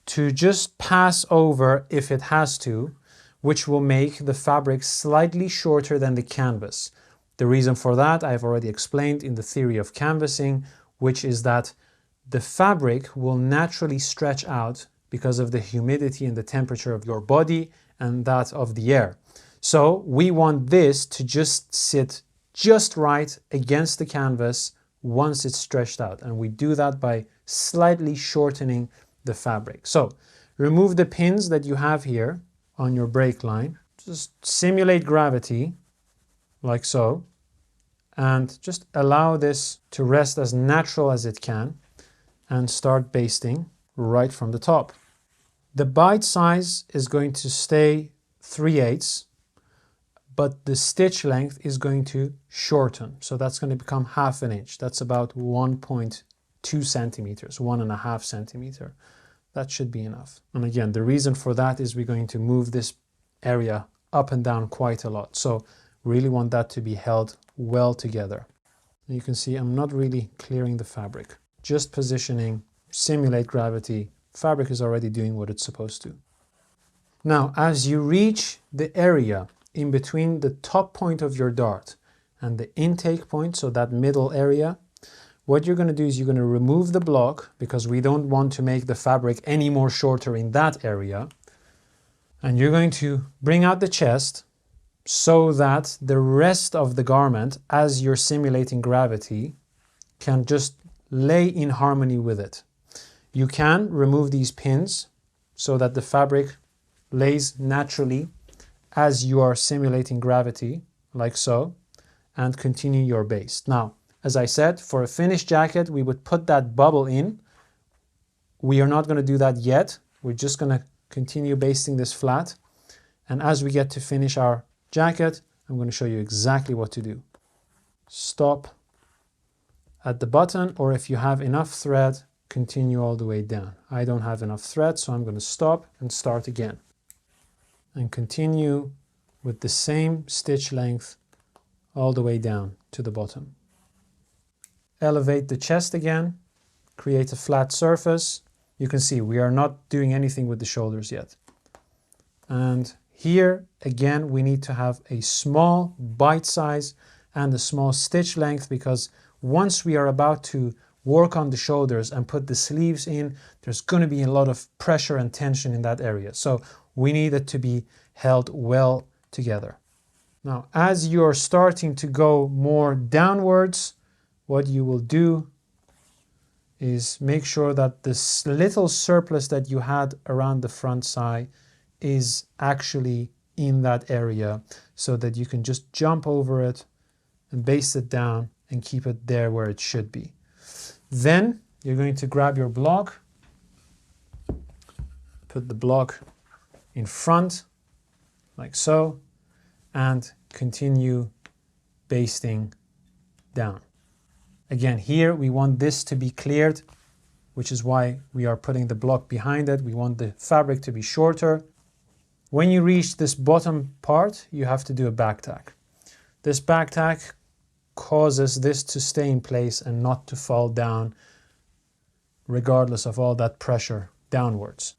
to just pass over if it has to, which will make the fabric slightly shorter than the canvas. The reason for that I've already explained in the theory of canvassing, which is that the fabric will naturally stretch out because of the humidity and the temperature of your body and that of the air. So we want this to just sit just right against the canvas once it's stretched out. And we do that by slightly shortening the fabric. So remove the pins that you have here on your break line. Just simulate gravity like so. And just allow this to rest as natural as it can and start basting right from the top. The bite size is going to stay 3/8, but the stitch length is going to shorten. So that's going to become 1/2 inch. That's about 1.2 centimeters, 1.5 centimeter. That should be enough. And again, the reason for that is we're going to move this area up and down quite a lot. So really want that to be held well together. You can see I'm not really clearing the fabric, just positioning, simulate gravity. Fabric is already doing what it's supposed to. Now, as you reach the area in between the top point of your dart and the intake point, so that middle area, what you're going to do is you're going to remove the block because we don't want to make the fabric any more shorter in that area. And you're going to bring out the chest so that the rest of the garment, as you're simulating gravity, can just lay in harmony with it. You can remove these pins so that the fabric lays naturally as you are simulating gravity, like so, and continue your baste. Now, as I said, for a finished jacket, we would put that bubble in. We are not going to do that yet. We're just going to continue basting this flat. And as we get to finish our jacket, I'm going to show you exactly what to do. Stop at the button, or if you have enough thread, continue all the way down. I don't have enough thread, so I'm going to stop and start again. And continue with the same stitch length all the way down to the bottom. Elevate the chest again, create a flat surface. You can see we are not doing anything with the shoulders yet. And here again we need to have a small bite size and a small stitch length, because once we are about to work on the shoulders and put the sleeves in, there's going to be a lot of pressure and tension in that area. So we need it to be held well together. Now, as you're starting to go more downwards, what you will do is make sure that this little surplus that you had around the front side is actually in that area, so that you can just jump over it and baste it down and keep it there where it should be. Then you're going to grab your block, put the block in front like so, and continue basting down. Again, here we want this to be cleared, which is why we are putting the block behind it. We want the fabric to be shorter. When you reach this bottom part, you have to do a back tack. This back tack causes this to stay in place and not to fall down, regardless of all that pressure downwards.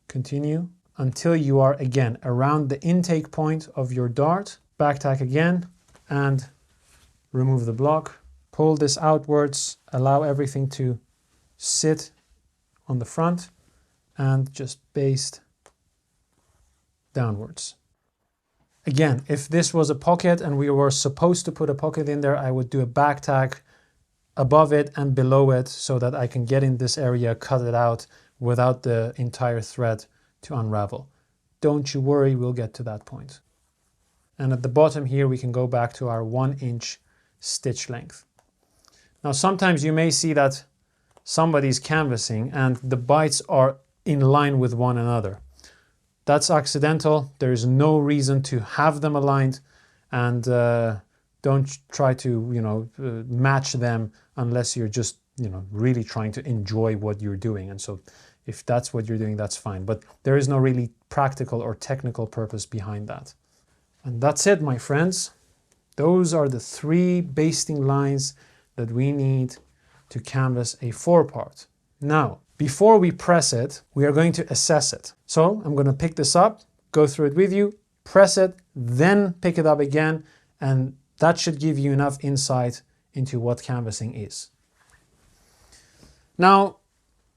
Continue until you are again around the intake point of your dart. Back tack again and remove the block. Pull this outwards, allow everything to sit on the front, and just baste downwards. Again, if this was a pocket and we were supposed to put a pocket in there, I would do a back tack above it and below it so that I can get in this area, cut it out without the entire thread to unravel. Don't you worry, we'll get to that point. And at the bottom here, we can go back to our 1 inch stitch length. Now, sometimes you may see that somebody's canvassing and the bites are in line with one another. That's accidental. There is no reason to have them aligned, and Don't try to, match them unless you're just, really trying to enjoy what you're doing. And so if that's what you're doing, that's fine. But there is no really practical or technical purpose behind that. And that's it, my friends. Those are the 3 basting lines that we need to canvas a forepart. Now, before we press it, we are going to assess it. So I'm going to pick this up, go through it with you, press it, then pick it up again, and that should give you enough insight into what canvassing is. Now,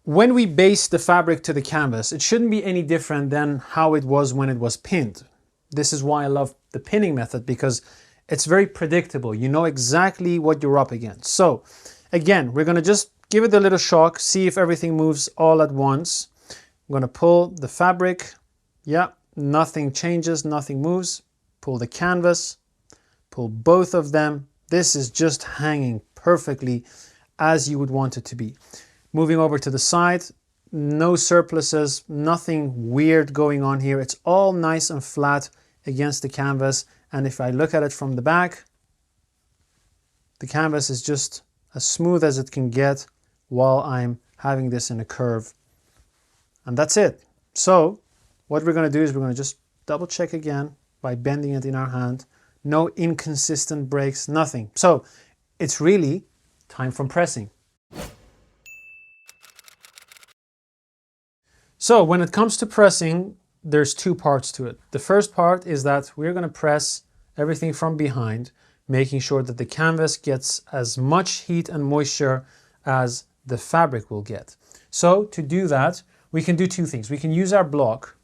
when we baste the fabric to the canvas, it shouldn't be any different than how it was when it was pinned. This is why I love the pinning method, because it's very predictable. You know exactly what you're up against. So again, we're going to just give it a little shock, see if everything moves all at once. I'm going to pull the fabric. Yeah, nothing changes, nothing moves. Pull the canvas, pull both of them. This is just hanging perfectly as you would want it to be. Moving over to the side, no surpluses, nothing weird going on here. It's all nice and flat against the canvas. And if I look at it from the back, the canvas is just as smooth as it can get while I'm having this in a curve. And that's it. So what we're going to do is we're going to just double check again by bending it in our hand. No inconsistent breaks, nothing. So it's really time for pressing. So when it comes to pressing, there's 2 parts to it. The first part is that we're going to press everything from behind, making sure that the canvas gets as much heat and moisture as the fabric will get. So to do that, we can do 2 things. We can use our block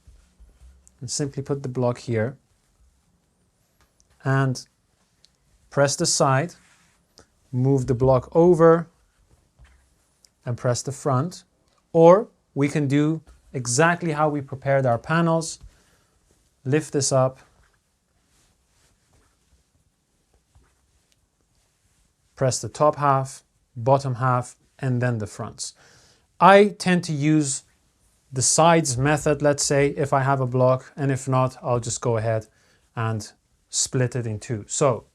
and simply put the block here and press the side, move the block over and press the front. Or we can do exactly how we prepared our panels. Lift this up, press the top half, bottom half, and then the fronts. I tend to use the sides method, let's say, if I have a block, and if not, I'll just go ahead and split it in 2. So,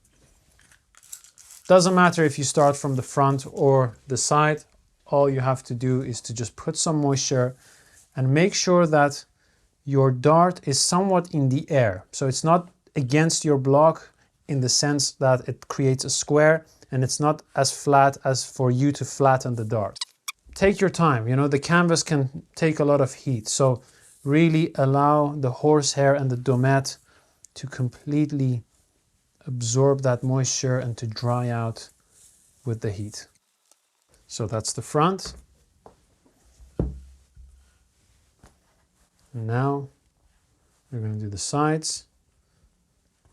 doesn't matter if you start from the front or the side, all you have to do is to just put some moisture and make sure that your dart is somewhat in the air. So it's not against your block in the sense that it creates a square, and it's not as flat as for you to flatten the dart. Take your time, the canvas can take a lot of heat, so really allow the horsehair and the domette to completely absorb that moisture and to dry out with the heat. So that's the front. And now we're going to do the sides.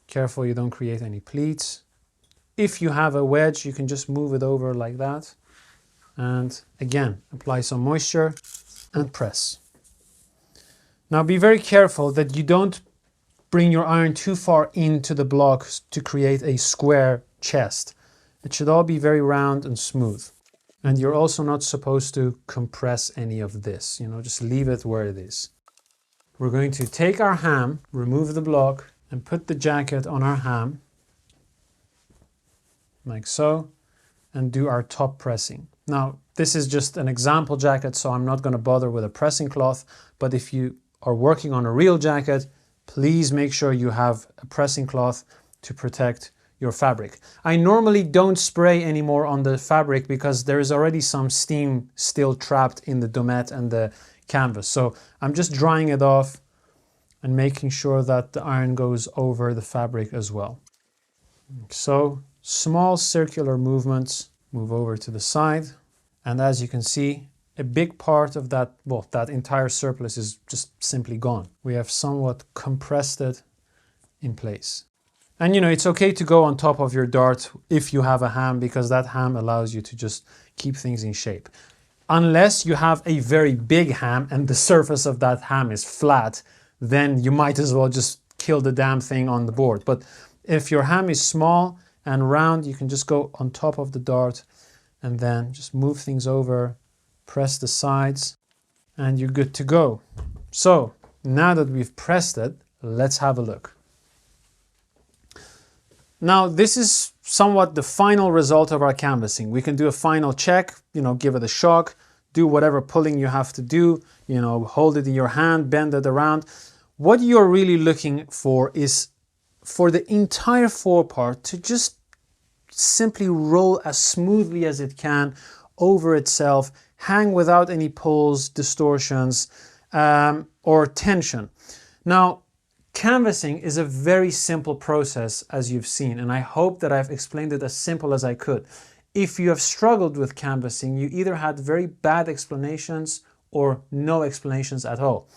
Careful you don't create any pleats. If you have a wedge, you can just move it over like that. And again, apply some moisture and press. Now be very careful that you don't bring your iron too far into the block to create a square chest. It should all be very round and smooth. And you're also not supposed to compress any of this, just leave it where it is. We're going to take our ham, remove the block, and put the jacket on our ham, like so, and do our top pressing. Now, this is just an example jacket, so I'm not going to bother with a pressing cloth, but if you are working on a real jacket, please make sure you have a pressing cloth to protect your fabric. I normally don't spray anymore on the fabric because there is already some steam still trapped in the domette and the canvas. So I'm just drying it off and making sure that the iron goes over the fabric as well. So small circular movements, move over to the side. And as you can see, a big part of that, that entire surplus is just simply gone. We have somewhat compressed it in place. And it's okay to go on top of your dart if you have a ham, because that ham allows you to just keep things in shape. Unless you have a very big ham and the surface of that ham is flat, then you might as well just kill the damn thing on the board. But if your ham is small and round, you can just go on top of the dart and then just move things over, press the sides, and you're good to go. So now that we've pressed it, let's have a look. Now this is somewhat the final result of our canvassing. We can do a final check, give it a shock, do whatever pulling you have to do, hold it in your hand, bend it around. What you're really looking for is for the entire forepart to just simply roll as smoothly as it can over itself, hang without any pulls, distortions, or tension. Now, canvassing is a very simple process, as you've seen, and I hope that I've explained it as simple as I could. If you have struggled with canvassing, you either had very bad explanations or no explanations at all.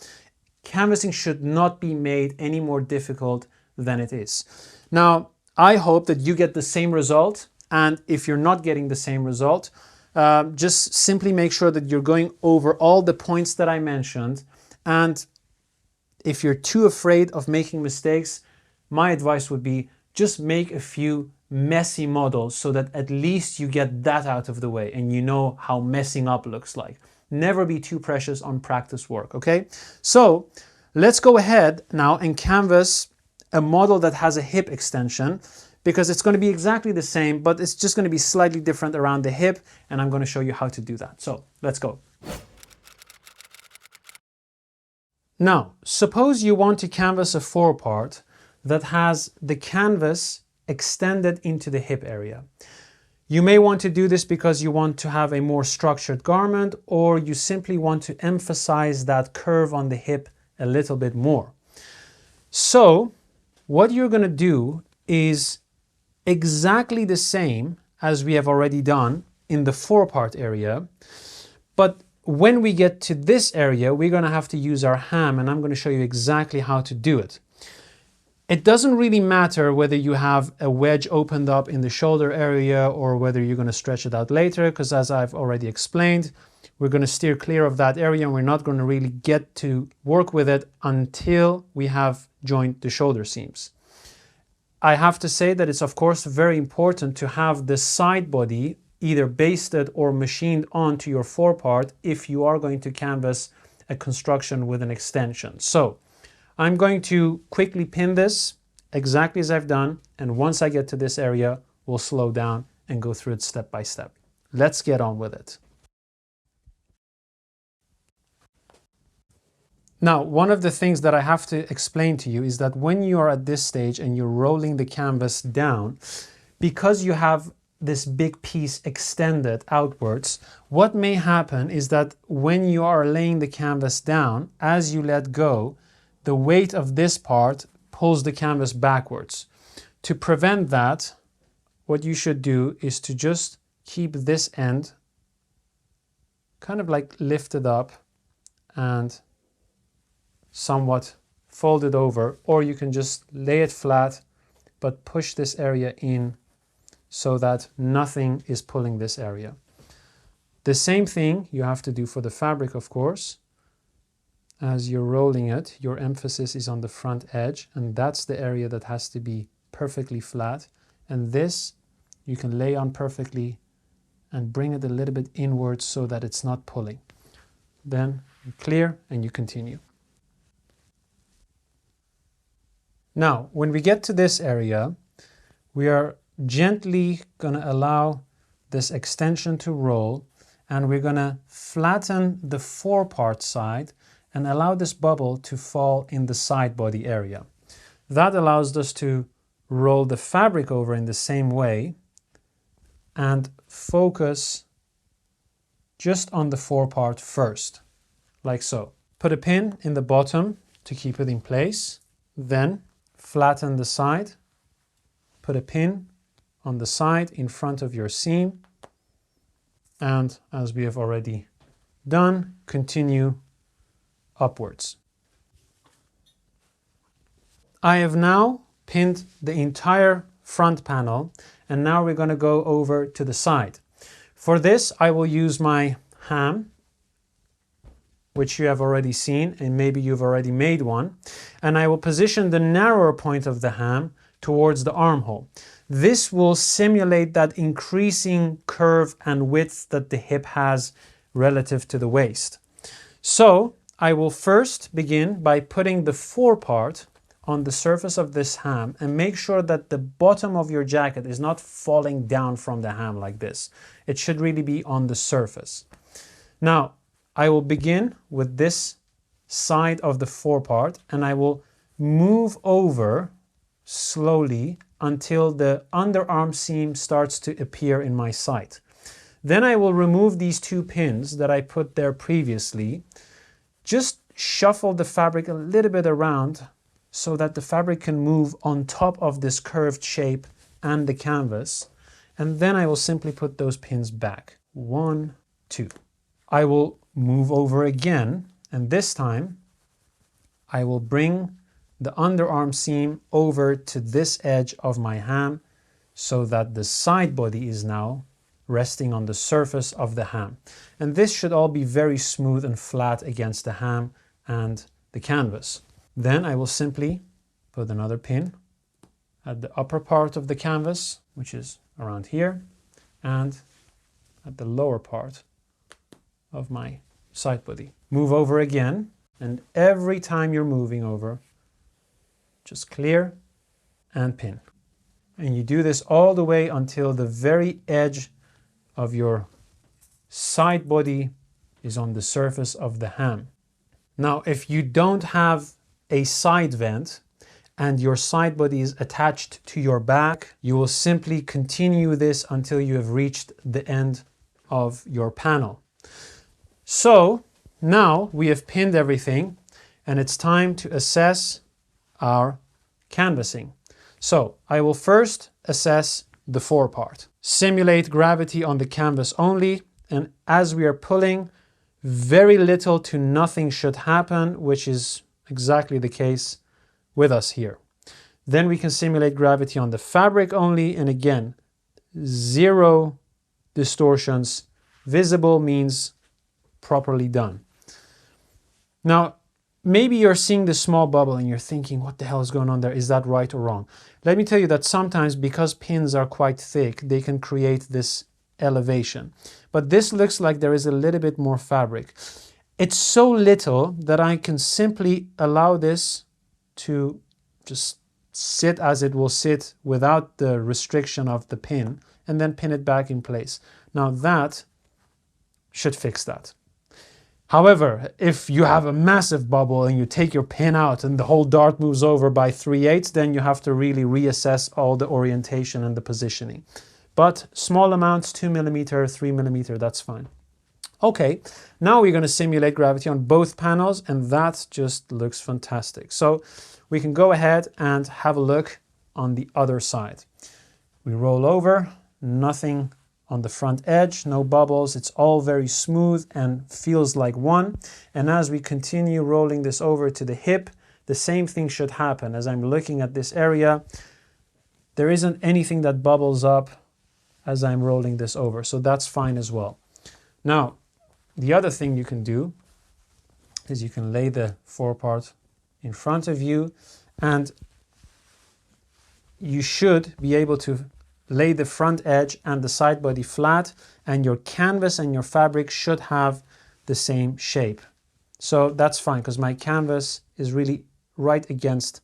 Canvassing should not be made any more difficult than it is. Now, I hope that you get the same result, and if you're not getting the same result, just simply make sure that you're going over all the points that I mentioned, and if you're too afraid of making mistakes, my advice would be just make a few messy models so that at least you get that out of the way and you know how messing up looks like. Never be too precious on practice work, okay? So let's go ahead now and canvas a model that has a hip extension, because it's going to be exactly the same, but it's just going to be slightly different around the hip, and I'm going to show you how to do that. So let's go. Now, suppose you want to canvas a forepart that has the canvas extended into the hip area. You may want to do this because you want to have a more structured garment, or you simply want to emphasize that curve on the hip a little bit more. So what you're going to do is exactly the same as we have already done in the forepart area, but when we get to this area, we're going to have to use our ham, and I'm going to show you exactly how to do it. It doesn't really matter whether you have a wedge opened up in the shoulder area or whether you're going to stretch it out later, because as I've already explained, we're going to steer clear of that area and we're not going to really get to work with it until we have joined the shoulder seams. I have to say that it's of course very important to have the side body either basted or machined onto your forepart if you are going to canvas a construction with an extension. So I'm going to quickly pin this exactly as I've done, and once I get to this area, we'll slow down and go through it step by step. Let's get on with it. Now, one of the things that I have to explain to you is that when you are at this stage and you're rolling the canvas down, because you have this big piece extended outwards, what may happen is that when you are laying the canvas down, as you let go, the weight of this part pulls the canvas backwards. To prevent that, what you should do is to just keep this end kind of like lifted up and somewhat folded over, or you can just lay it flat but push this area in so that nothing is pulling this area. The same thing you have to do for the fabric, of course. As you're rolling it, your emphasis is on the front edge, and that's the area that has to be perfectly flat. And this you can lay on perfectly and bring it a little bit inwards so that it's not pulling. Then you clear and you continue. Now, when we get to this area, we are gently going to allow this extension to roll, and we're going to flatten the forepart side and allow this bubble to fall in the side body area. That allows us to roll the fabric over in the same way and focus just on the forepart first, like so. Put a pin in the bottom to keep it in place, then flatten the side, put a pin on the side in front of your seam, and as we have already done, continue upwards. I have now pinned the entire front panel, and now we're going to go over to the side. For this, I will use my ham, which you have already seen, and maybe you've already made one, and I will position the narrower point of the ham towards the armhole. This will simulate that increasing curve and width that the hip has relative to the waist. So I will first begin by putting the forepart on the surface of this ham and make sure that the bottom of your jacket is not falling down from the ham like this. It should really be on the surface. Now, I will begin with this side of the forepart and I will move over slowly until the underarm seam starts to appear in my sight. Then I will remove these two pins that I put there previously. Just shuffle the fabric a little bit around so that the fabric can move on top of this curved shape and the canvas. And then I will simply put those pins back. 1, 2. I will move over again, and this time I will bring the underarm seam over to this edge of my ham so that the side body is now resting on the surface of the ham. And this should all be very smooth and flat against the ham and the canvas. Then I will simply put another pin at the upper part of the canvas, which is around here, and at the lower part of my side body. Move over again, and every time you're moving over, just clear and pin. And you do this all the way until the very edge of your side body is on the surface of the ham. Now, if you don't have a side vent and your side body is attached to your back, you will simply continue this until you have reached the end of your panel. So now we have pinned everything and it's time to assess our canvassing. So I will first assess the forepart. Simulate gravity on the canvas only, and as we are pulling, very little to nothing should happen, which is exactly the case with us here. Then we can simulate gravity on the fabric only, and again, 0 distortions. Visible means properly done. Now, maybe you're seeing this small bubble and you're thinking, what the hell is going on there? Is that right or wrong? Let me tell you that sometimes, because pins are quite thick, they can create this elevation. But this looks like there is a little bit more fabric. It's so little that I can simply allow this to just sit as it will sit without the restriction of the pin, and then pin it back in place. Now that should fix that. However, if you have a massive bubble and you take your pin out and the whole dart moves over by 3/8, then you have to really reassess all the orientation and the positioning. But small amounts, 2 mm, 3 mm, that's fine. Okay, now we're going to simulate gravity on both panels, and that just looks fantastic. So we can go ahead and have a look on the other side. We roll over, nothing on the front edge, no bubbles, it's all very smooth and feels like one. And as we continue rolling this over to the hip, the same thing should happen. As I'm looking at this area, there isn't anything that bubbles up as I'm rolling this over, so that's fine as well. Now, the other thing you can do is you can lay the forepart in front of you, and you should be able to lay the front edge and the side body flat, and your canvas and your fabric should have the same shape. So that's fine, because my canvas is really right against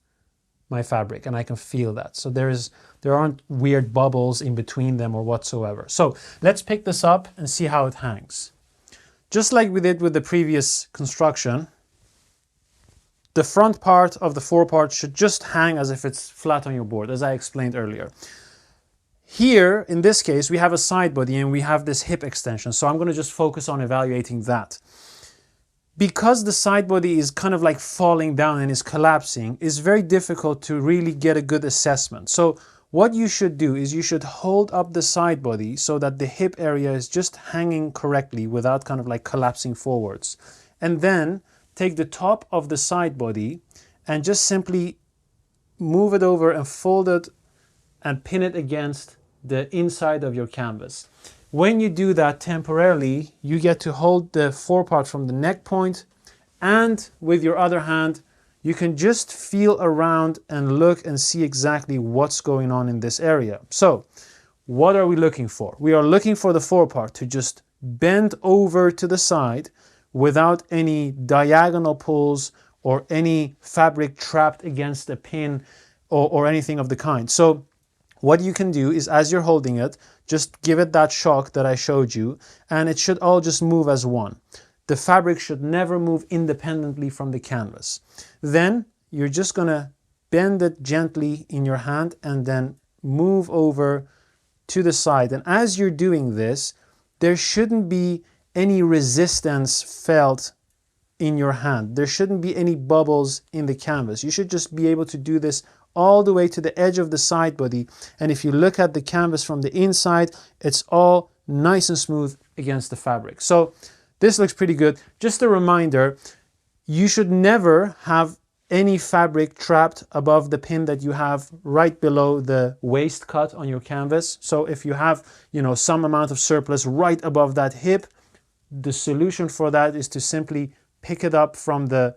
my fabric and I can feel that. So there aren't weird bubbles in between them or whatsoever. So let's pick this up and see how it hangs. Just like we did with the previous construction, the front part of the forepart should just hang as if it's flat on your board, as I explained earlier. Here, in this case, we have a side body and we have this hip extension, so I'm going to just focus on evaluating that. Because the side body is kind of like falling down and is collapsing, it's very difficult to really get a good assessment. So what you should do is you should hold up the side body so that the hip area is just hanging correctly without kind of like collapsing forwards. And then take the top of the side body and just simply move it over and fold it and pin it against the inside of your canvas. When you do that temporarily, you get to hold the forepart from the neck point, and with your other hand, you can just feel around and look and see exactly what's going on in this area. So, what are we looking for? We are looking for the forepart to just bend over to the side without any diagonal pulls or any fabric trapped against a pin or anything of the kind. So what you can do is, as you're holding it, just give it that shock that I showed you, and it should all just move as one. The fabric should never move independently from the canvas. Then you're just gonna bend it gently in your hand and then move over to the side. And as you're doing this, there shouldn't be any resistance felt in your hand. There shouldn't be any bubbles in the canvas. You should just be able to do this all the way to the edge of the side body. And if you look at the canvas from the inside, it's all nice and smooth against the fabric. So this looks pretty good. Just a reminder, you should never have any fabric trapped above the pin that you have right below the waist cut on your canvas. So if you have, some amount of surplus right above that hip, the solution for that is to simply pick it up from the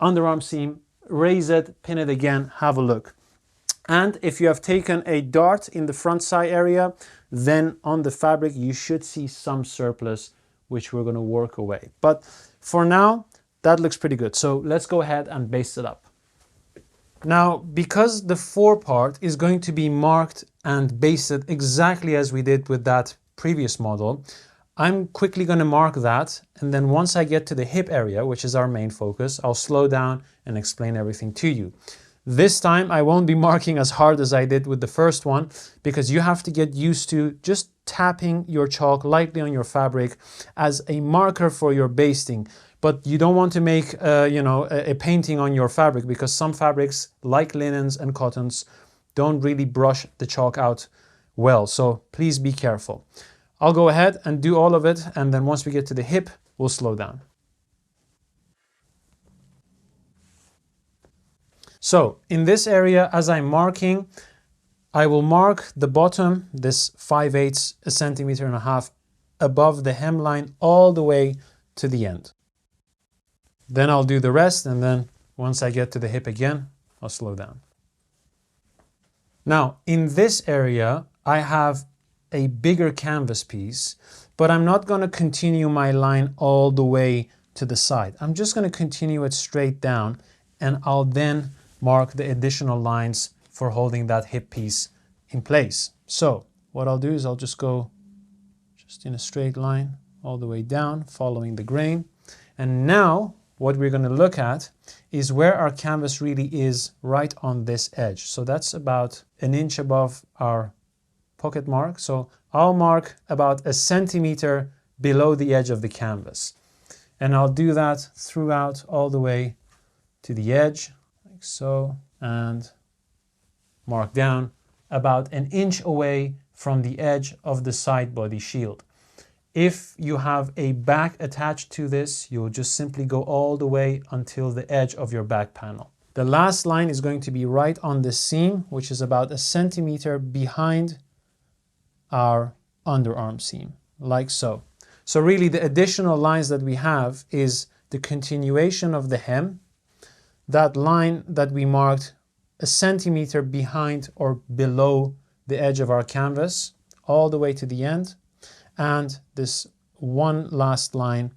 underarm seam, raise it, pin it again, have a look. And if you have taken a dart in the front side area, then on the fabric you should see some surplus, which we're going to work away. But for now, that looks pretty good. So let's go ahead and baste it up. Now, because the forepart is going to be marked and basted exactly as we did with that previous model, I'm quickly going to mark that, and then once I get to the hip area, which is our main focus, I'll slow down and explain everything to you. This time I won't be marking as hard as I did with the first one, because you have to get used to just tapping your chalk lightly on your fabric as a marker for your basting. But you don't want to make a painting on your fabric, because some fabrics, like linens and cottons, don't really brush the chalk out well. So please be careful. I'll go ahead and do all of it, and then once we get to the hip, we'll slow down. So in this area, as I'm marking, I will mark the bottom, this 5/8 centimeter and a half above the hemline all the way to the end. Then I'll do the rest, and then once I get to the hip again, I'll slow down. Now, in this area, I have a bigger canvas piece, but I'm not going to continue my line all the way to the side. I'm just going to continue it straight down, and I'll then mark the additional lines for holding that hip piece in place. So what I'll do is I'll just go just in a straight line all the way down, following the grain. And now what we're going to look at is where our canvas really is, right on this edge. So that's about an inch above our pocket mark. So I'll mark about a centimeter below the edge of the canvas. And I'll do that throughout all the way to the edge, like so, and mark down about an inch away from the edge of the side body shield. If you have a back attached to this, you'll just simply go all the way until the edge of your back panel. The last line is going to be right on the seam, which is about a centimeter behind our underarm seam, like so. So really the additional lines that we have is the continuation of the hem, that line that we marked a centimeter behind or below the edge of our canvas, all the way to the end, and this one last line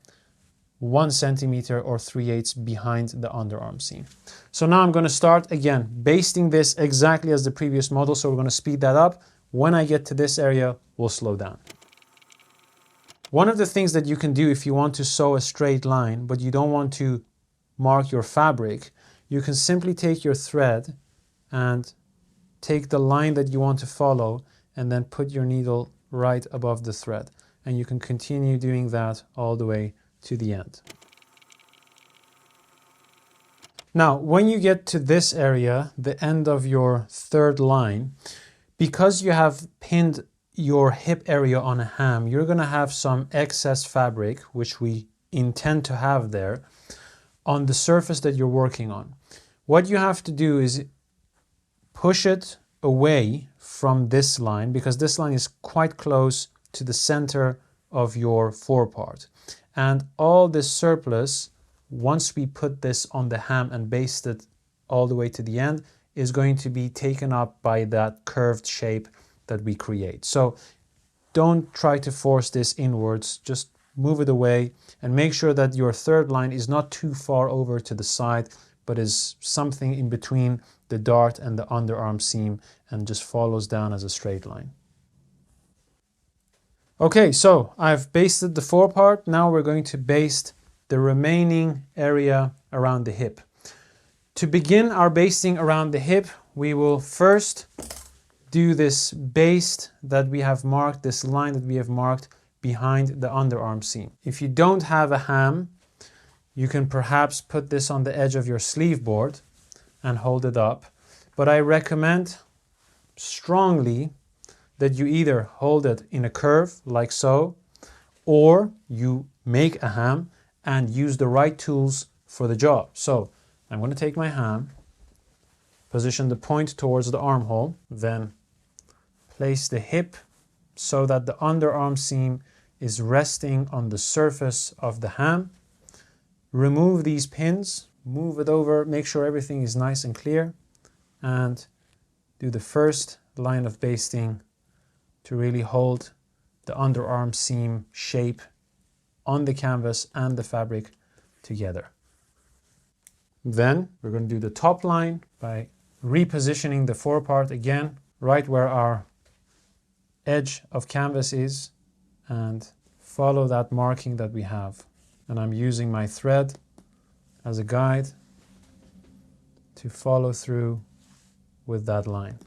1 centimeter or 3/8 behind the underarm seam. So now I'm going to start again basting this exactly as the previous model, so we're going to speed that up. When I get to this area, we'll slow down. One of the things that you can do if you want to sew a straight line, but you don't want to mark your fabric, you can simply take your thread and take the line that you want to follow and then put your needle right above the thread. And you can continue doing that all the way to the end. Now, when you get to this area, the end of your third line, because you have pinned your hip area on a hem, you're going to have some excess fabric, which we intend to have there, on the surface that you're working on. What you have to do is push it away from this line, because this line is quite close to the center of your forepart. And all this surplus, once we put this on the hem and baste it all the way to the end, is going to be taken up by that curved shape that we create. So don't try to force this inwards, just move it away, and make sure that your third line is not too far over to the side, but is something in between the dart and the underarm seam and just follows down as a straight line. Okay, so I've basted the forepart. Now we're going to baste the remaining area around the hip. To begin our basting around the hip, we will first do this baste that we have marked, this line that we have marked behind the underarm seam. If you don't have a ham, you can perhaps put this on the edge of your sleeve board and hold it up. But I recommend strongly that you either hold it in a curve like so, or you make a ham and use the right tools for the job. So I'm going to take my ham, position the point towards the armhole, then place the hip so that the underarm seam is resting on the surface of the ham. Remove these pins, move it over, make sure everything is nice and clear, and do the first line of basting to really hold the underarm seam shape on the canvas and the fabric together. Then we're going to do the top line by repositioning the forepart again, right where our edge of canvas is, and follow that marking that we have. And I'm using my thread as a guide to follow through with that line.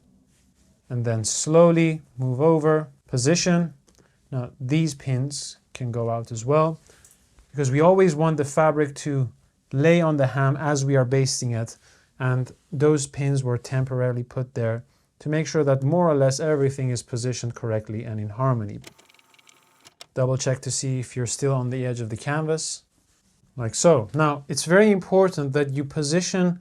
And then slowly move over, position. Now these pins can go out as well, because we always want the fabric to lay on the ham as we are basting it, and those pins were temporarily put there to make sure that more or less everything is positioned correctly and in harmony. Double check to see if you're still on the edge of the canvas, like so. Now it's very important that you position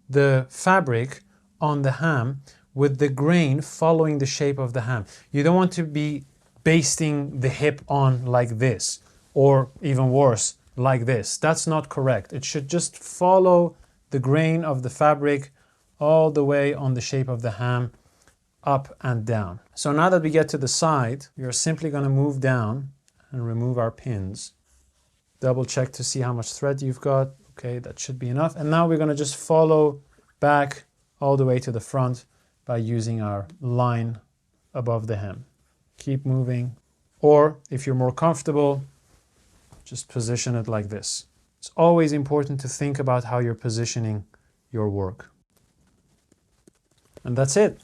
the fabric on the ham with the grain following the shape of the ham. You don't want to be basting the hip on like this, or even worse, like this. That's not correct. It should just follow the grain of the fabric all the way on the shape of the ham, up and down. So now that we get to the side, we are simply going to move down and remove our pins. Double check to see how much thread you've got. Okay, that should be enough. And now we're going to just follow back all the way to the front by using our line above the hem. Keep moving. Or if you're more comfortable, just position it like this. It's always important to think about how you're positioning your work. And that's it.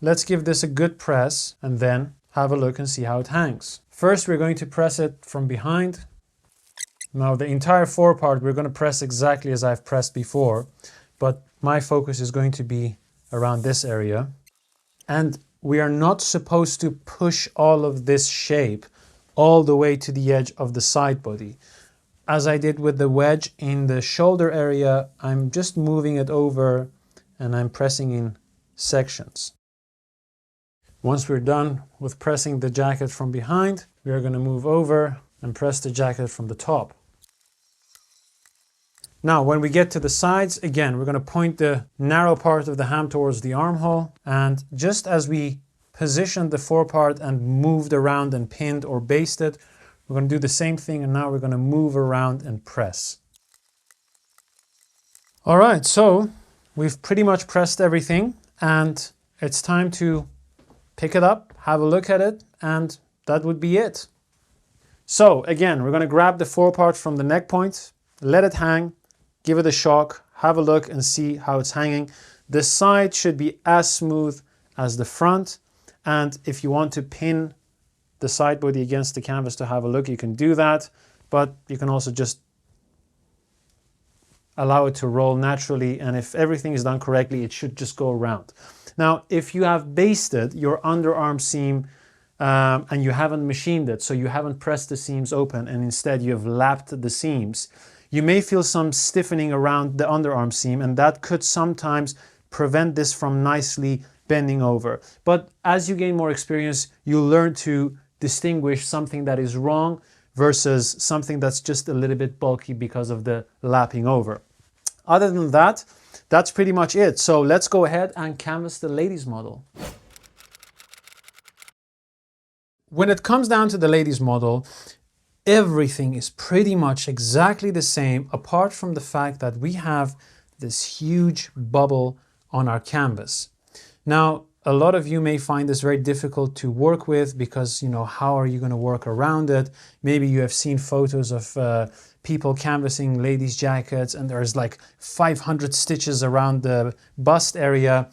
Let's give this a good press and then have a look and see how it hangs. First, we're going to press it from behind. Now the entire forepart we're going to press exactly as I've pressed before, but my focus is going to be around this area. And we are not supposed to push all of this shape all the way to the edge of the side body. As I did with the wedge in the shoulder area, I'm just moving it over and I'm pressing in sections. Once we're done with pressing the jacket from behind, we are going to move over and press the jacket from the top. Now, when we get to the sides, again, we're going to point the narrow part of the ham towards the armhole. And just as we positioned the forepart and moved around and pinned or basted, we're going to do the same thing. And now we're going to move around and press. All right, so we've pretty much pressed everything. And it's time to pick it up, have a look at it, and that would be it. So again, we're going to grab the forepart from the neck point, let it hang, give it a shock, have a look and see how it's hanging. The side should be as smooth as the front. And if you want to pin the side body against the canvas to have a look, you can do that. But you can also just allow it to roll naturally. And if everything is done correctly, it should just go around. Now, if you have basted your underarm seam and you haven't machined it, so you haven't pressed the seams open and instead you have lapped the seams, you may feel some stiffening around the underarm seam, and that could sometimes prevent this from nicely bending over. But as you gain more experience, you learn to distinguish something that is wrong versus something that's just a little bit bulky because of the lapping over. Other than that, that's pretty much it. So let's go ahead and canvas the ladies model. When it comes down to the ladies model, everything is pretty much exactly the same, apart from the fact that we have this huge bubble on our canvas. Now, a lot of you may find this very difficult to work with because, how are you going to work around it? Maybe you have seen photos of people canvassing ladies' jackets and there's like 500 stitches around the bust area.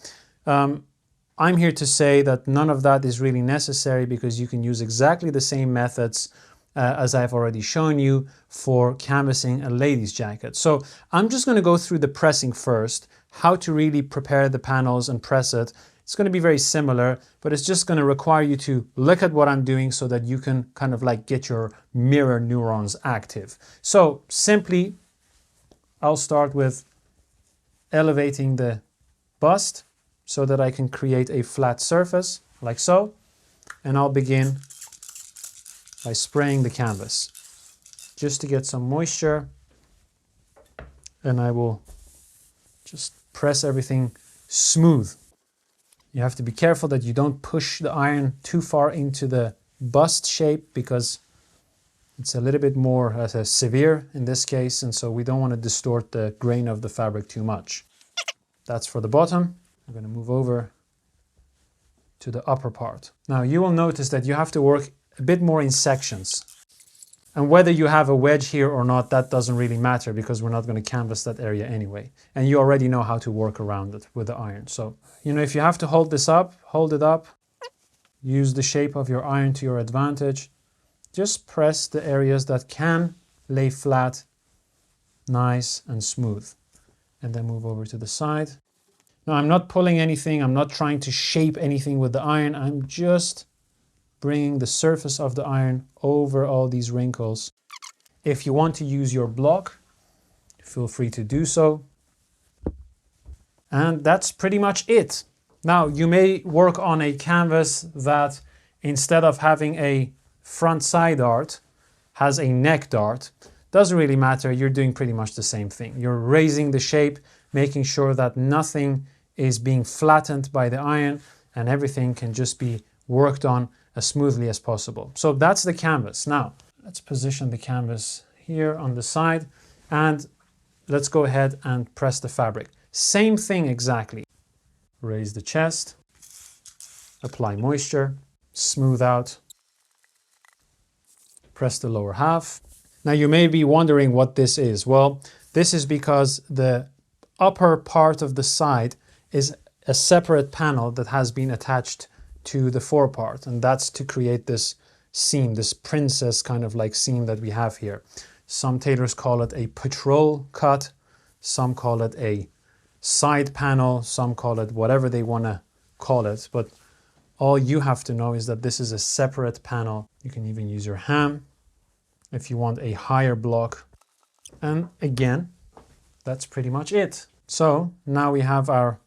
I'm here to say that none of that is really necessary because you can use exactly the same methods as I've already shown you for canvassing a lady's jacket. So I'm just going to go through the pressing first, how to really prepare the panels and press it. It's going to be very similar, but it's just going to require you to look at what I'm doing so that you can kind of like get your mirror neurons active. So simply, I'll start with elevating the bust so that I can create a flat surface like so. And I'll begin by spraying the canvas just to get some moisture, and I will just press everything smooth. You have to be careful that you don't push the iron too far into the bust shape because it's a little bit more severe in this case, and so we don't want to distort the grain of the fabric too much. That's for the bottom. I'm going to move over to the upper part. Now you will notice that you have to work a bit more in sections. And whether you have a wedge here or not, that doesn't really matter because we're not going to canvas that area anyway. And you already know how to work around it with the iron. So, if you have to hold this up, hold it up. Use the shape of your iron to your advantage. Just press the areas that can lay flat, nice and smooth. And then move over to the side. Now I'm not pulling anything. I'm not trying to shape anything with the iron. I'm just bringing the surface of the iron over all these wrinkles. If you want to use your block, feel free to do so. And that's pretty much it. Now you may work on a canvas that instead of having a front side dart has a neck dart. Doesn't really matter, you're doing pretty much the same thing. You're raising the shape, making sure that nothing is being flattened by the iron and everything can just be worked on as smoothly as possible. So that's the canvas. Now let's position the canvas here on the side and let's go ahead and press the fabric. Same thing exactly. Raise the chest, apply moisture, smooth out, press the lower half. Now you may be wondering what this is. Well, this is because the upper part of the side is a separate panel that has been attached to the forepart, and that's to create this seam, this princess kind of like seam that we have here. Some tailors call it a patrol cut, some call it a side panel, some call it whatever they want to call it, but all you have to know is that this is a separate panel. You can even use your ham if you want a higher block. And again, that's pretty much it. So now we have our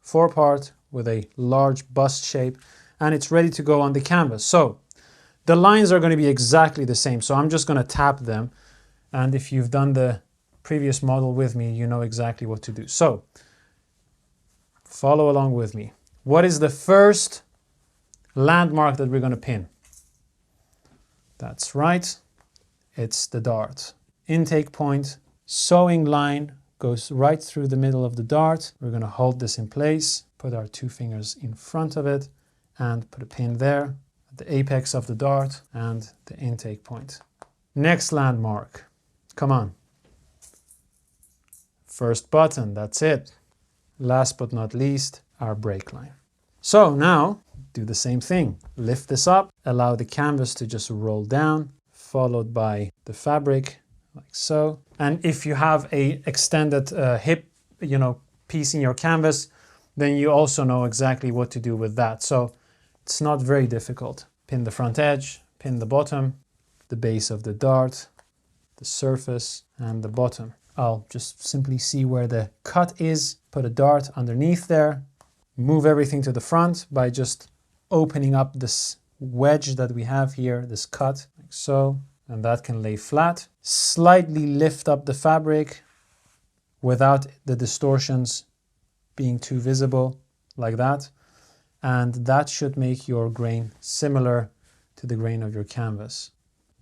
forepart with a large bust shape and it's ready to go on the canvas. So the lines are going to be exactly the same. So I'm just going to tap them. And if you've done the previous model with me, you know exactly what to do. So follow along with me. What is the first landmark that we're going to pin? That's right. It's the dart. Intake point, sewing line goes right through the middle of the dart. We're going to hold this in place, put our 2 fingers in front of it and put a pin there at the apex of the dart and the intake point. Next landmark. Come on. First button, that's it. Last but not least, our break line. So now do the same thing. Lift this up, allow the canvas to just roll down, followed by the fabric like so. And if you have a extended hip, piece in your canvas, then you also know exactly what to do with that. So it's not very difficult. Pin the front edge, pin the bottom, the base of the dart, the surface, and the bottom. I'll just simply see where the cut is, put a dart underneath there, move everything to the front by just opening up this wedge that we have here, this cut, like so, and that can lay flat. Slightly lift up the fabric without the distortions being too visible, like that. And that should make your grain similar to the grain of your canvas.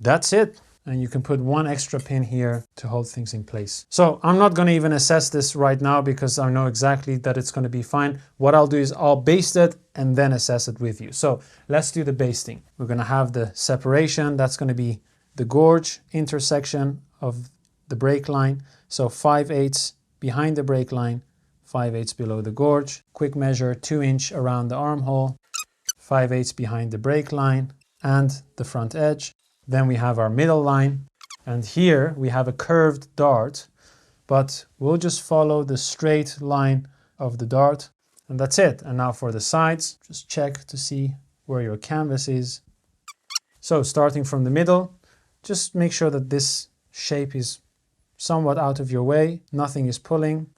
That's it. And you can put one extra pin here to hold things in place. So I'm not going to even assess this right now because I know exactly that it's going to be fine. What I'll do is I'll baste it and then assess it with you. So let's do the basting. We're going to have the separation. That's going to be the gorge intersection of the break line. So 5/8 behind the break line, 5/8 below the gorge. Quick measure, 2 inch around the armhole, 5/8 behind the break line and the front edge. Then we have our middle line, and here we have a curved dart, but we'll just follow the straight line of the dart, and that's it. And now for the sides, just check to see where your canvas is. So starting from the middle, just make sure that this shape is somewhat out of your way, nothing is pulling.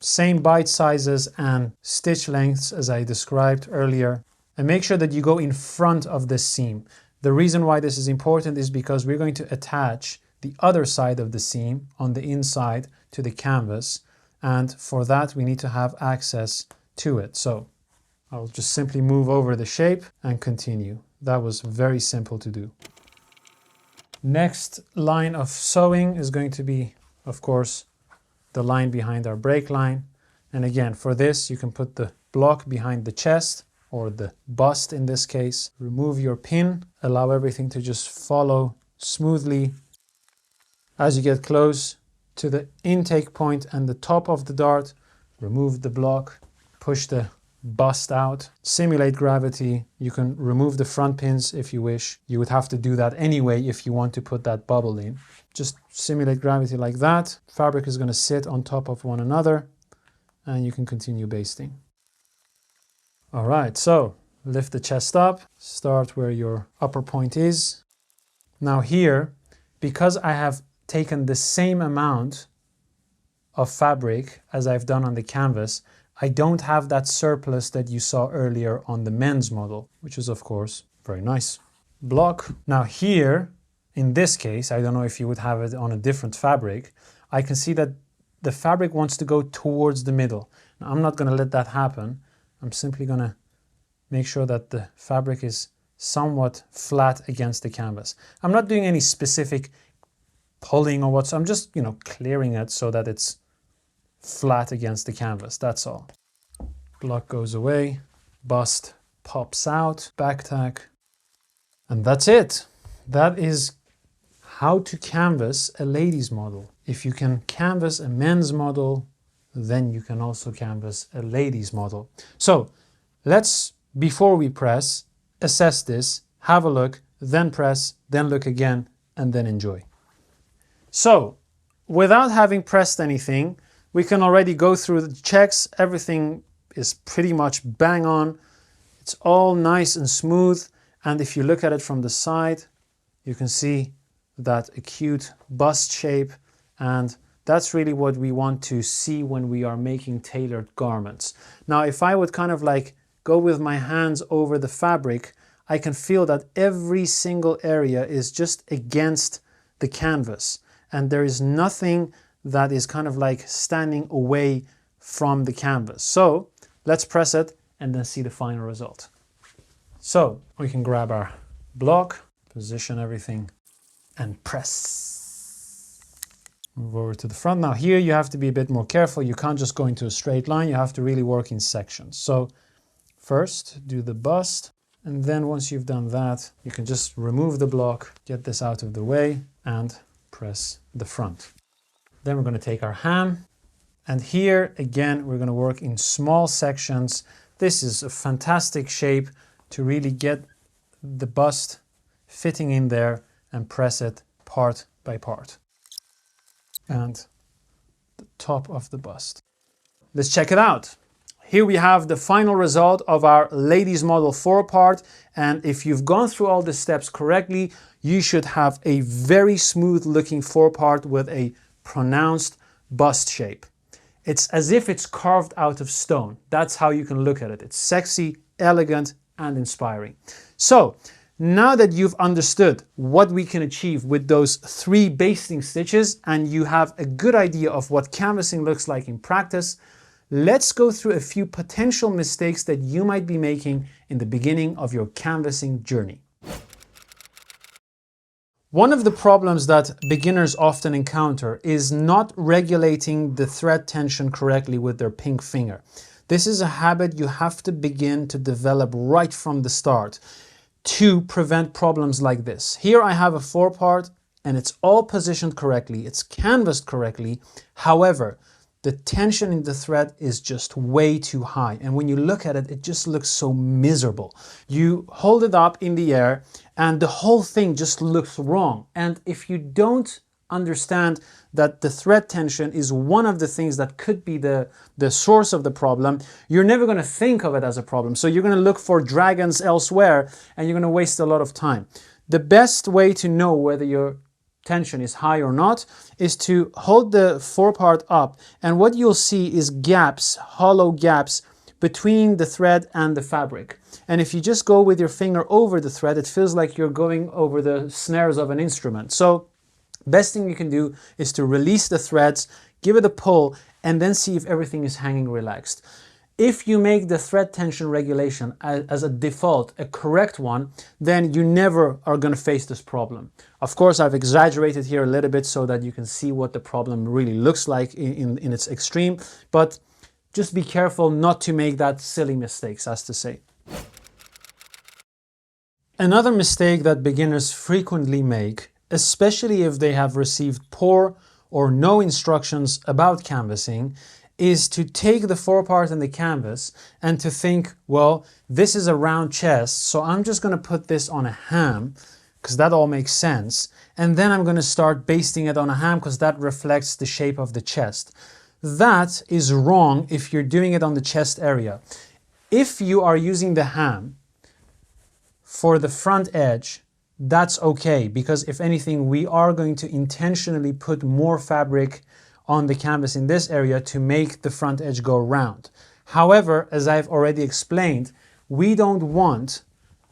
Same bite sizes and stitch lengths as I described earlier, and make sure that you go in front of this seam. The reason why this is important is because we're going to attach the other side of the seam on the inside to the canvas, and for that we need to have access to it. So I'll just simply move over the shape and continue. That was very simple to do. Next line of sewing is going to be, of course, the line behind our break line. And again, for this you can put the block behind the chest, or the bust in this case. Remove your pin, allow everything to just follow smoothly. As you get close to the intake point and the top of the dart, remove the block, push the bust out, simulate gravity. You can remove the front pins if you wish. You would have to do that anyway if you want to put that bubble in. Just simulate gravity like that. Fabric is going to sit on top of one another, and you can continue basting. All right, so lift the chest up, start where your upper point is. Now here, because I have taken the same amount of fabric as I've done on the canvas, I don't have that surplus that you saw earlier on the men's model, which is of course very nice. Block. Now here, in this case, I don't know if you would have it on a different fabric, I can see that the fabric wants to go towards the middle. Now I'm not going to let that happen. I'm simply going to make sure that the fabric is somewhat flat against the canvas. I'm not doing any specific pulling or what, I'm just, clearing it so that it's flat against the canvas, that's all. Block goes away, bust pops out, back tack, and that's it. That is how to canvas a ladies model. If you can canvas a men's model, then you can also canvas a ladies model. So let's, before we press, assess this, have a look, then press, then look again, and then enjoy. So without having pressed anything, we can already go through the checks. Everything is pretty much bang on. It's all nice and smooth. And if you look at it from the side, you can see that acute bust shape, and that's really what we want to see when we are making tailored garments. Now, if I would kind of like go with my hands over the fabric, I can feel that every single area is just against the canvas, and there is nothing that is kind of like standing away from the canvas. So let's press it and then see the final result. So we can grab our block, position everything, and press. Move over to the front. Now here you have to be a bit more careful. You can't just go into a straight line. You have to really work in sections. So first do the bust, and then once you've done that, you can just remove the block, get this out of the way, and press the front. Then we're going to take our ham, and here again we're going to work in small sections. This is a fantastic shape to really get the bust fitting in there and press it part by part. And the top of the bust. Let's check it out. Here we have the final result of our ladies model forepart, and if you've gone through all the steps correctly, you should have a very smooth looking forepart with a pronounced bust shape. It's as if it's carved out of stone. That's how you can look at it. It's sexy, elegant, and inspiring. So now that you've understood what we can achieve with those 3 basting stitches, and you have a good idea of what canvassing looks like in practice, let's go through a few potential mistakes that you might be making in the beginning of your canvassing journey. One of the problems that beginners often encounter is not regulating the thread tension correctly with their pink finger. This is a habit you have to begin to develop right from the start to prevent problems like this. Here I have a forepart and it's all positioned correctly, it's canvassed correctly. However, the tension in the thread is just way too high. And when you look at it, it just looks so miserable. You hold it up in the air and the whole thing just looks wrong. And if you don't understand that the thread tension is one of the things that could be the source of the problem, you're never going to think of it as a problem. So you're going to look for dragons elsewhere and you're going to waste a lot of time. The best way to know whether your tension is high or not is to hold the forepart up, and what you'll see is gaps, hollow gaps between the thread and the fabric. And if you just go with your finger over the thread, it feels like you're going over the snares of an instrument. So best thing you can do is to release the threads, give it a pull, and then see if everything is hanging relaxed. If you make the thread tension regulation as a default, a correct one, then you never are going to face this problem. Of course, I've exaggerated here a little bit so that you can see what the problem really looks like in its extreme, but just be careful not to make that silly mistakes, as to say. Another mistake that beginners frequently make, especially if they have received poor or no instructions about canvassing, is to take the forepart and the canvas and to think, well, this is a round chest, so I'm just going to put this on a ham, because that all makes sense, and then I'm going to start basting it on a ham because that reflects the shape of the chest. That is wrong if you're doing it on the chest area. If you are using the ham for the front edge, that's okay, because if anything, we are going to intentionally put more fabric on the canvas in this area to make the front edge go round. However, as I've already explained, we don't want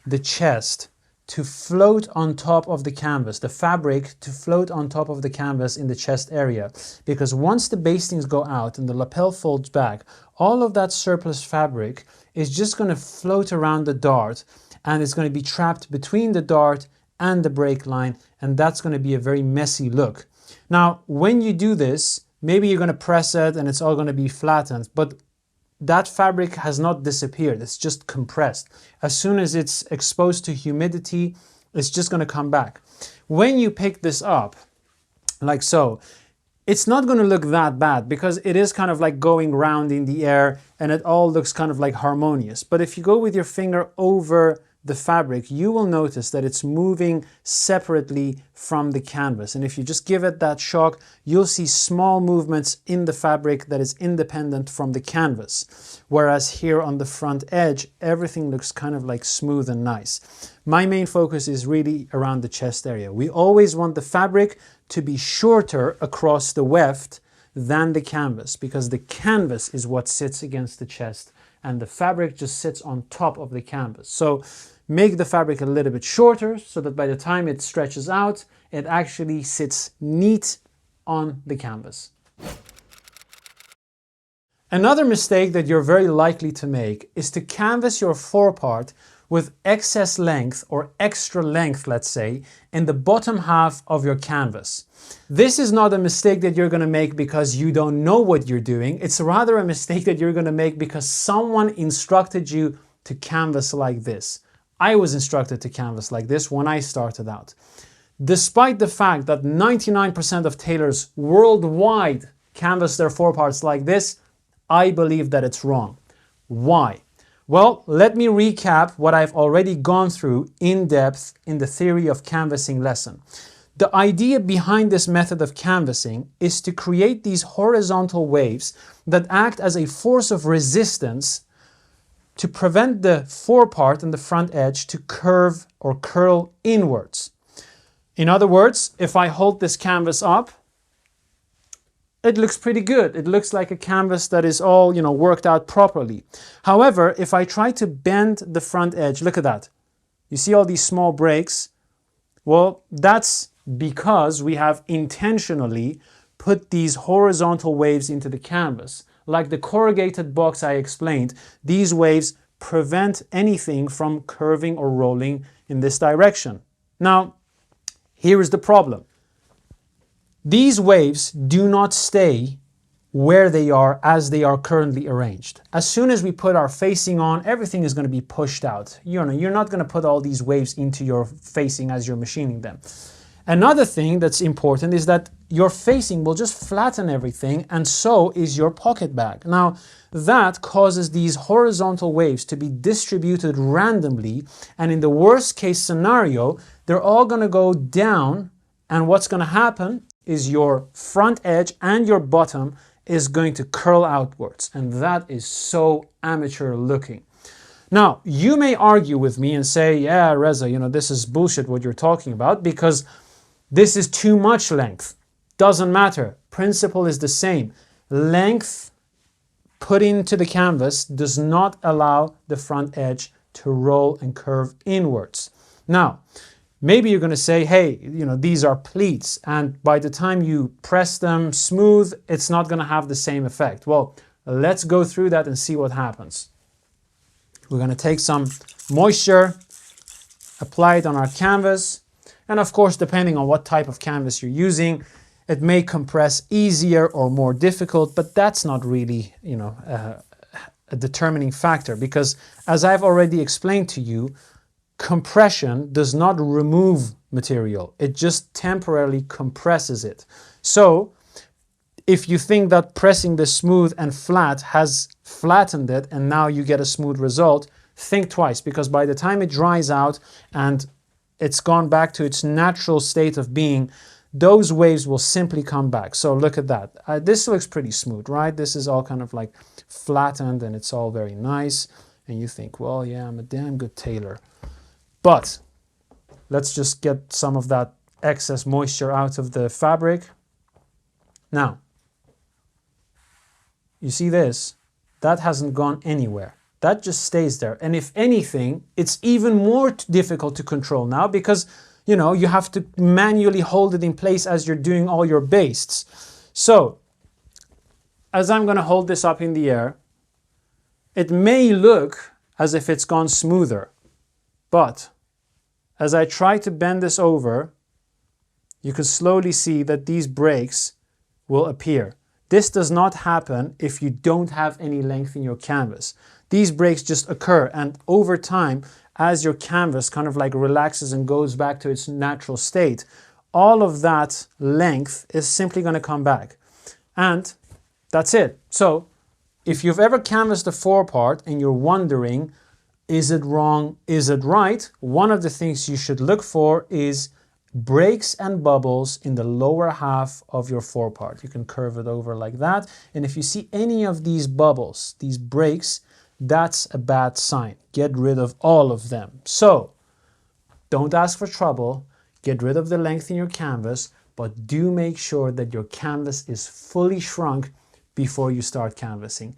the chest to float on top of the canvas, the fabric to float on top of the canvas in the chest area, because once the bastings go out and the lapel folds back, all of that surplus fabric is just going to float around the dart and it's going to be trapped between the dart and the break line, and that's going to be a very messy look. Now, when you do this, maybe you're going to press it and it's all going to be flattened, but that fabric has not disappeared, it's just compressed. As soon as it's exposed to humidity, it's just going to come back. When you pick this up, like so, it's not going to look that bad because it is kind of like going round in the air and it all looks kind of like harmonious. But if you go with your finger over the fabric, you will notice that it's moving separately from the canvas. And if you just give it that shock, you'll see small movements in the fabric that is independent from the canvas. Whereas here on the front edge, everything looks kind of like smooth and nice. My main focus is really around the chest area. We always want the fabric to be shorter across the weft than the canvas, because the canvas is what sits against the chest and the fabric just sits on top of the canvas. So make the fabric a little bit shorter so that by the time it stretches out, it actually sits neat on the canvas. Another mistake that you're very likely to make is to canvas your forepart with excess length or extra length, let's say, in the bottom half of your canvas. This is not a mistake that you're going to make because you don't know what you're doing. It's rather a mistake that you're going to make because someone instructed you to canvas like this. I was instructed to canvas like this when I started out. Despite the fact that 99% of tailors worldwide canvas their foreparts like this, I believe that it's wrong. Why? Well, let me recap what I've already gone through in depth in the theory of canvassing lesson. The idea behind this method of canvassing is to create these horizontal waves that act as a force of resistance to prevent the forepart and the front edge to curve or curl inwards. In other words, if I hold this canvas up, it looks pretty good. It looks like a canvas that is all, worked out properly. However, if I try to bend the front edge, look at that. You see all these small breaks? Well, that's because we have intentionally put these horizontal waves into the canvas. Like the corrugated box I explained, these waves prevent anything from curving or rolling in this direction. Now, Here is the problem. These waves do not stay where they are as they are currently arranged. As soon as we put our facing on, everything is going to be pushed out. You're not going to put all these waves into your facing as you're machining them. Another thing that's important is that your facing will just flatten everything, and so is your pocket bag. Now, that causes these horizontal waves to be distributed randomly, and in the worst case scenario, they're all going to go down, and what's going to happen is your front edge and your bottom is going to curl outwards, and that is so amateur looking. Now, you may argue with me and say, yeah, Reza, this is bullshit what you're talking about because this is too much length. Doesn't matter. Principle is the same. Length put into the canvas does not allow the front edge to roll and curve inwards. Now, maybe you're going to say, hey, these are pleats, and by the time you press them smooth, it's not going to have the same effect. Well, let's go through that and see what happens. We're going to take some moisture, apply it on our canvas, and of course, depending on what type of canvas you're using, it may compress easier or more difficult, but that's not really, a determining factor, because as I've already explained to you, compression does not remove material. It just temporarily compresses it. So if you think that pressing this smooth and flat has flattened it and now you get a smooth result, think twice, because by the time it dries out and it's gone back to its natural state of being, those waves will simply come back. So look at that. This looks pretty smooth, right? This is all kind of like flattened and it's all very nice. And you think, well, yeah, I'm a damn good tailor. But let's just get some of that excess moisture out of the fabric. Now, you see this? That hasn't gone anywhere. That just stays there. And if anything, it's even more difficult to control now because, you have to manually hold it in place as you're doing all your bastes. So, as I'm going to hold this up in the air, it may look as if it's gone smoother. But as I try to bend this over, you can slowly see that these breaks will appear. This does not happen if you don't have any length in your canvas. These breaks just occur, and over time, as your canvas kind of like relaxes and goes back to its natural state, all of that length is simply going to come back. And that's it. So if you've ever canvassed a forepart and you're wondering, is it wrong? Is it right? One of the things you should look for is breaks and bubbles in the lower half of your forepart. You can curve it over like that. And if you see any of these bubbles, these breaks, that's a bad sign. Get rid of all of them. So don't ask for trouble. Get rid of the length in your canvas, but do make sure that your canvas is fully shrunk before you start canvassing.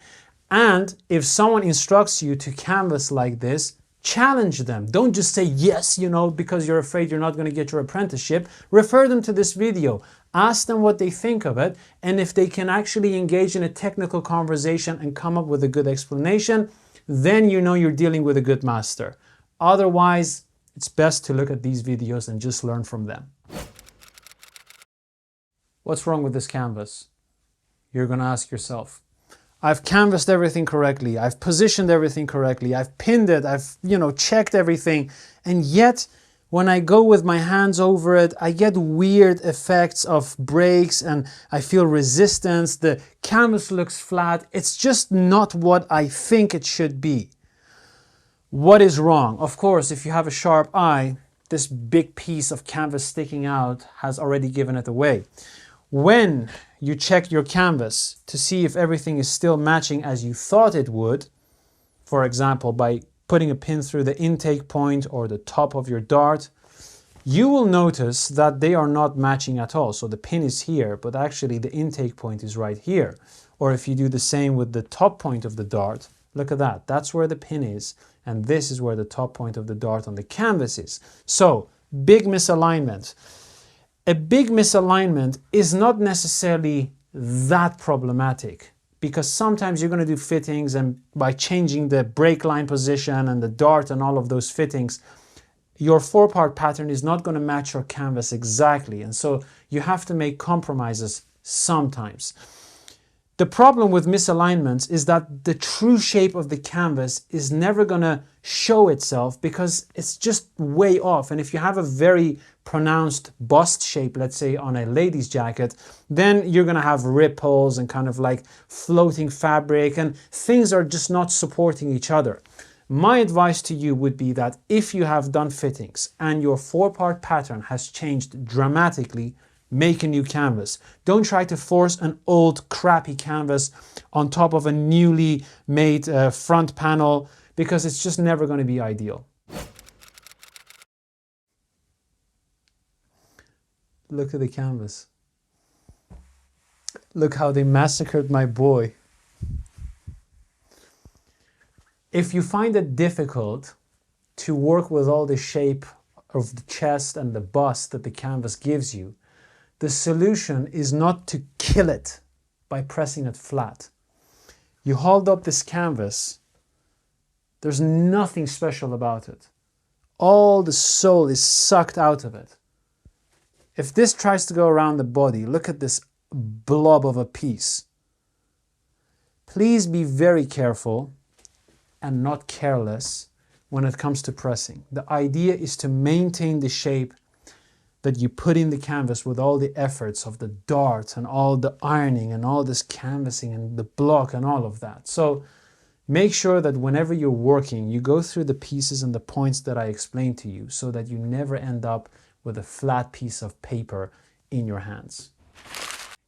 And if someone instructs you to canvas like this, challenge them. Don't just say yes, because you're afraid you're not going to get your apprenticeship. Refer them to this video. Ask them what they think of it. And if they can actually engage in a technical conversation and come up with a good explanation, then you're dealing with a good master. Otherwise, it's best to look at these videos and just learn from them. What's wrong with this canvas? You're going to ask yourself. I've canvassed everything correctly. I've positioned everything correctly. I've pinned it. I've, checked everything. And yet, when I go with my hands over it, I get weird effects of breaks and I feel resistance. The canvas looks flat. It's just not what I think it should be. What is wrong? Of course, if you have a sharp eye, this big piece of canvas sticking out has already given it away. When you check your canvas to see if everything is still matching as you thought it would, for example, by putting a pin through the intake point or the top of your dart, you will notice that they are not matching at all. So the pin is here, but actually the intake point is right here. Or if you do the same with the top point of the dart, look at that. That's where the pin is, and this is where the top point of the dart on the canvas is. So, big misalignment. A big misalignment is not necessarily that problematic, because sometimes you're going to do fittings and by changing the brake line position and the dart and all of those fittings, your four-part pattern is not going to match your canvas exactly, and so you have to make compromises sometimes. The problem with misalignments is that the true shape of the canvas is never going to show itself because it's just way off. And if you have a very pronounced bust shape, let's say on a lady's jacket, then you're going to have ripples and kind of like floating fabric, and things are just not supporting each other. My advice to you would be that if you have done fittings and your four-part pattern has changed dramatically, make a new canvas. Don't try to force an old crappy canvas on top of a newly made front panel, because it's just never going to be ideal. Look at the canvas. Look how they massacred my boy. If you find it difficult to work with all the shape of the chest and the bust that the canvas gives you, the solution is not to kill it by pressing it flat. You hold up this canvas, there's nothing special about it. All the soul is sucked out of it. If this tries to go around the body, look at this blob of a piece. Please be very careful and not careless when it comes to pressing. The idea is to maintain the shape that you put in the canvas with all the efforts of the dart and all the ironing and all this canvassing and the block and all of that. So make sure that whenever you're working, you go through the pieces and the points that I explained to you so that you never end up with a flat piece of paper in your hands.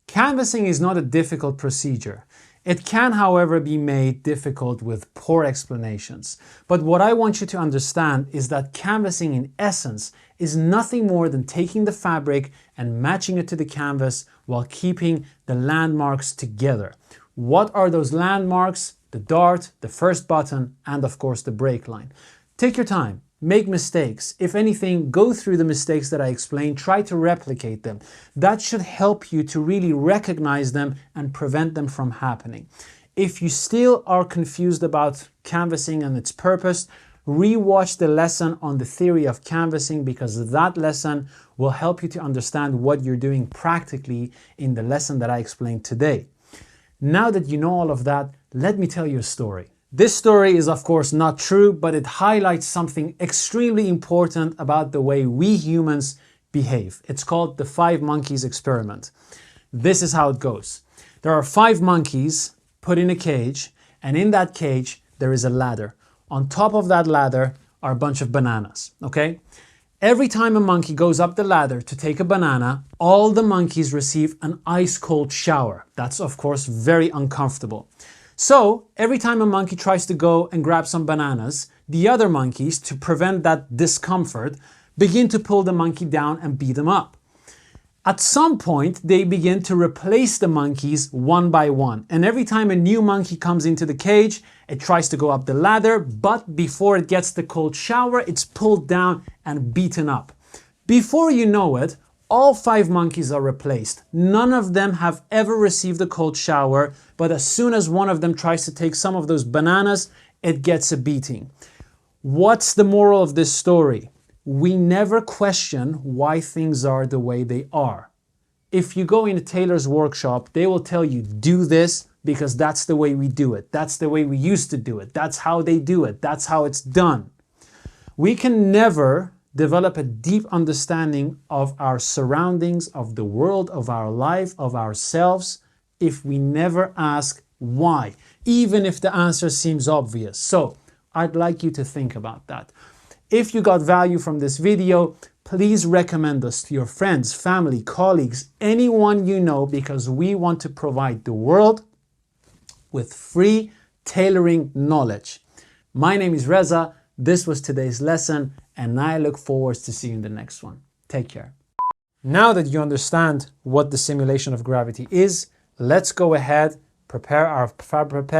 Canvassing is not a difficult procedure. It can, however, be made difficult with poor explanations. But what I want you to understand is that canvassing in essence is nothing more than taking the fabric and matching it to the canvas while keeping the landmarks together. What are those landmarks? The dart, the first button, and of course the break line. Take your time. Make mistakes. If anything, go through the mistakes that I explained, try to replicate them. That should help you to really recognize them and prevent them from happening. If you still are confused about canvassing and its purpose, rewatch the lesson on the theory of canvassing, because that lesson will help you to understand what you're doing practically in the lesson that I explained today. Now that you know all of that, let me tell you a story. This story is of course not true, but it highlights something extremely important about the way we humans behave. It's called the 5 monkeys experiment. This is how it goes. There are 5 monkeys put in a cage, and in that cage there is a ladder. On top of that ladder are a bunch of bananas, okay? Every time a monkey goes up the ladder to take a banana, all the monkeys receive an ice cold shower. That's of course very uncomfortable. So every time a monkey tries to go and grab some bananas, the other monkeys, to prevent that discomfort, begin to pull the monkey down and beat him up. At some point, they begin to replace the monkeys one by one. And every time a new monkey comes into the cage, it tries to go up the ladder, but before it gets the cold shower, it's pulled down and beaten up. Before you know it, all 5 monkeys are replaced. None of them have ever received a cold shower, but as soon as one of them tries to take some of those bananas, it gets a beating. What's the moral of this story? We never question why things are the way they are. If you go in a tailor's workshop, they will tell you, do this because that's the way we do it. That's the way we used to do it. That's how they do it. That's how it's done. We can never develop a deep understanding of our surroundings, of the world, of our life, of ourselves, if we never ask why, even if the answer seems obvious. So I'd like you to think about that. If you got value from this video, please recommend us to your friends, family, colleagues, anyone you know, because we want to provide the world with free tailoring knowledge. My name is Reza. This was today's lesson, and I look forward to seeing you in the next one. Take care. Now that you understand what the simulation of gravity is, let's go ahead, prepare our fabric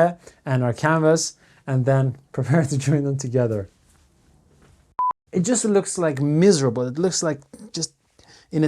and our canvas, and then prepare to join them together. It just looks like miserable. It looks like just in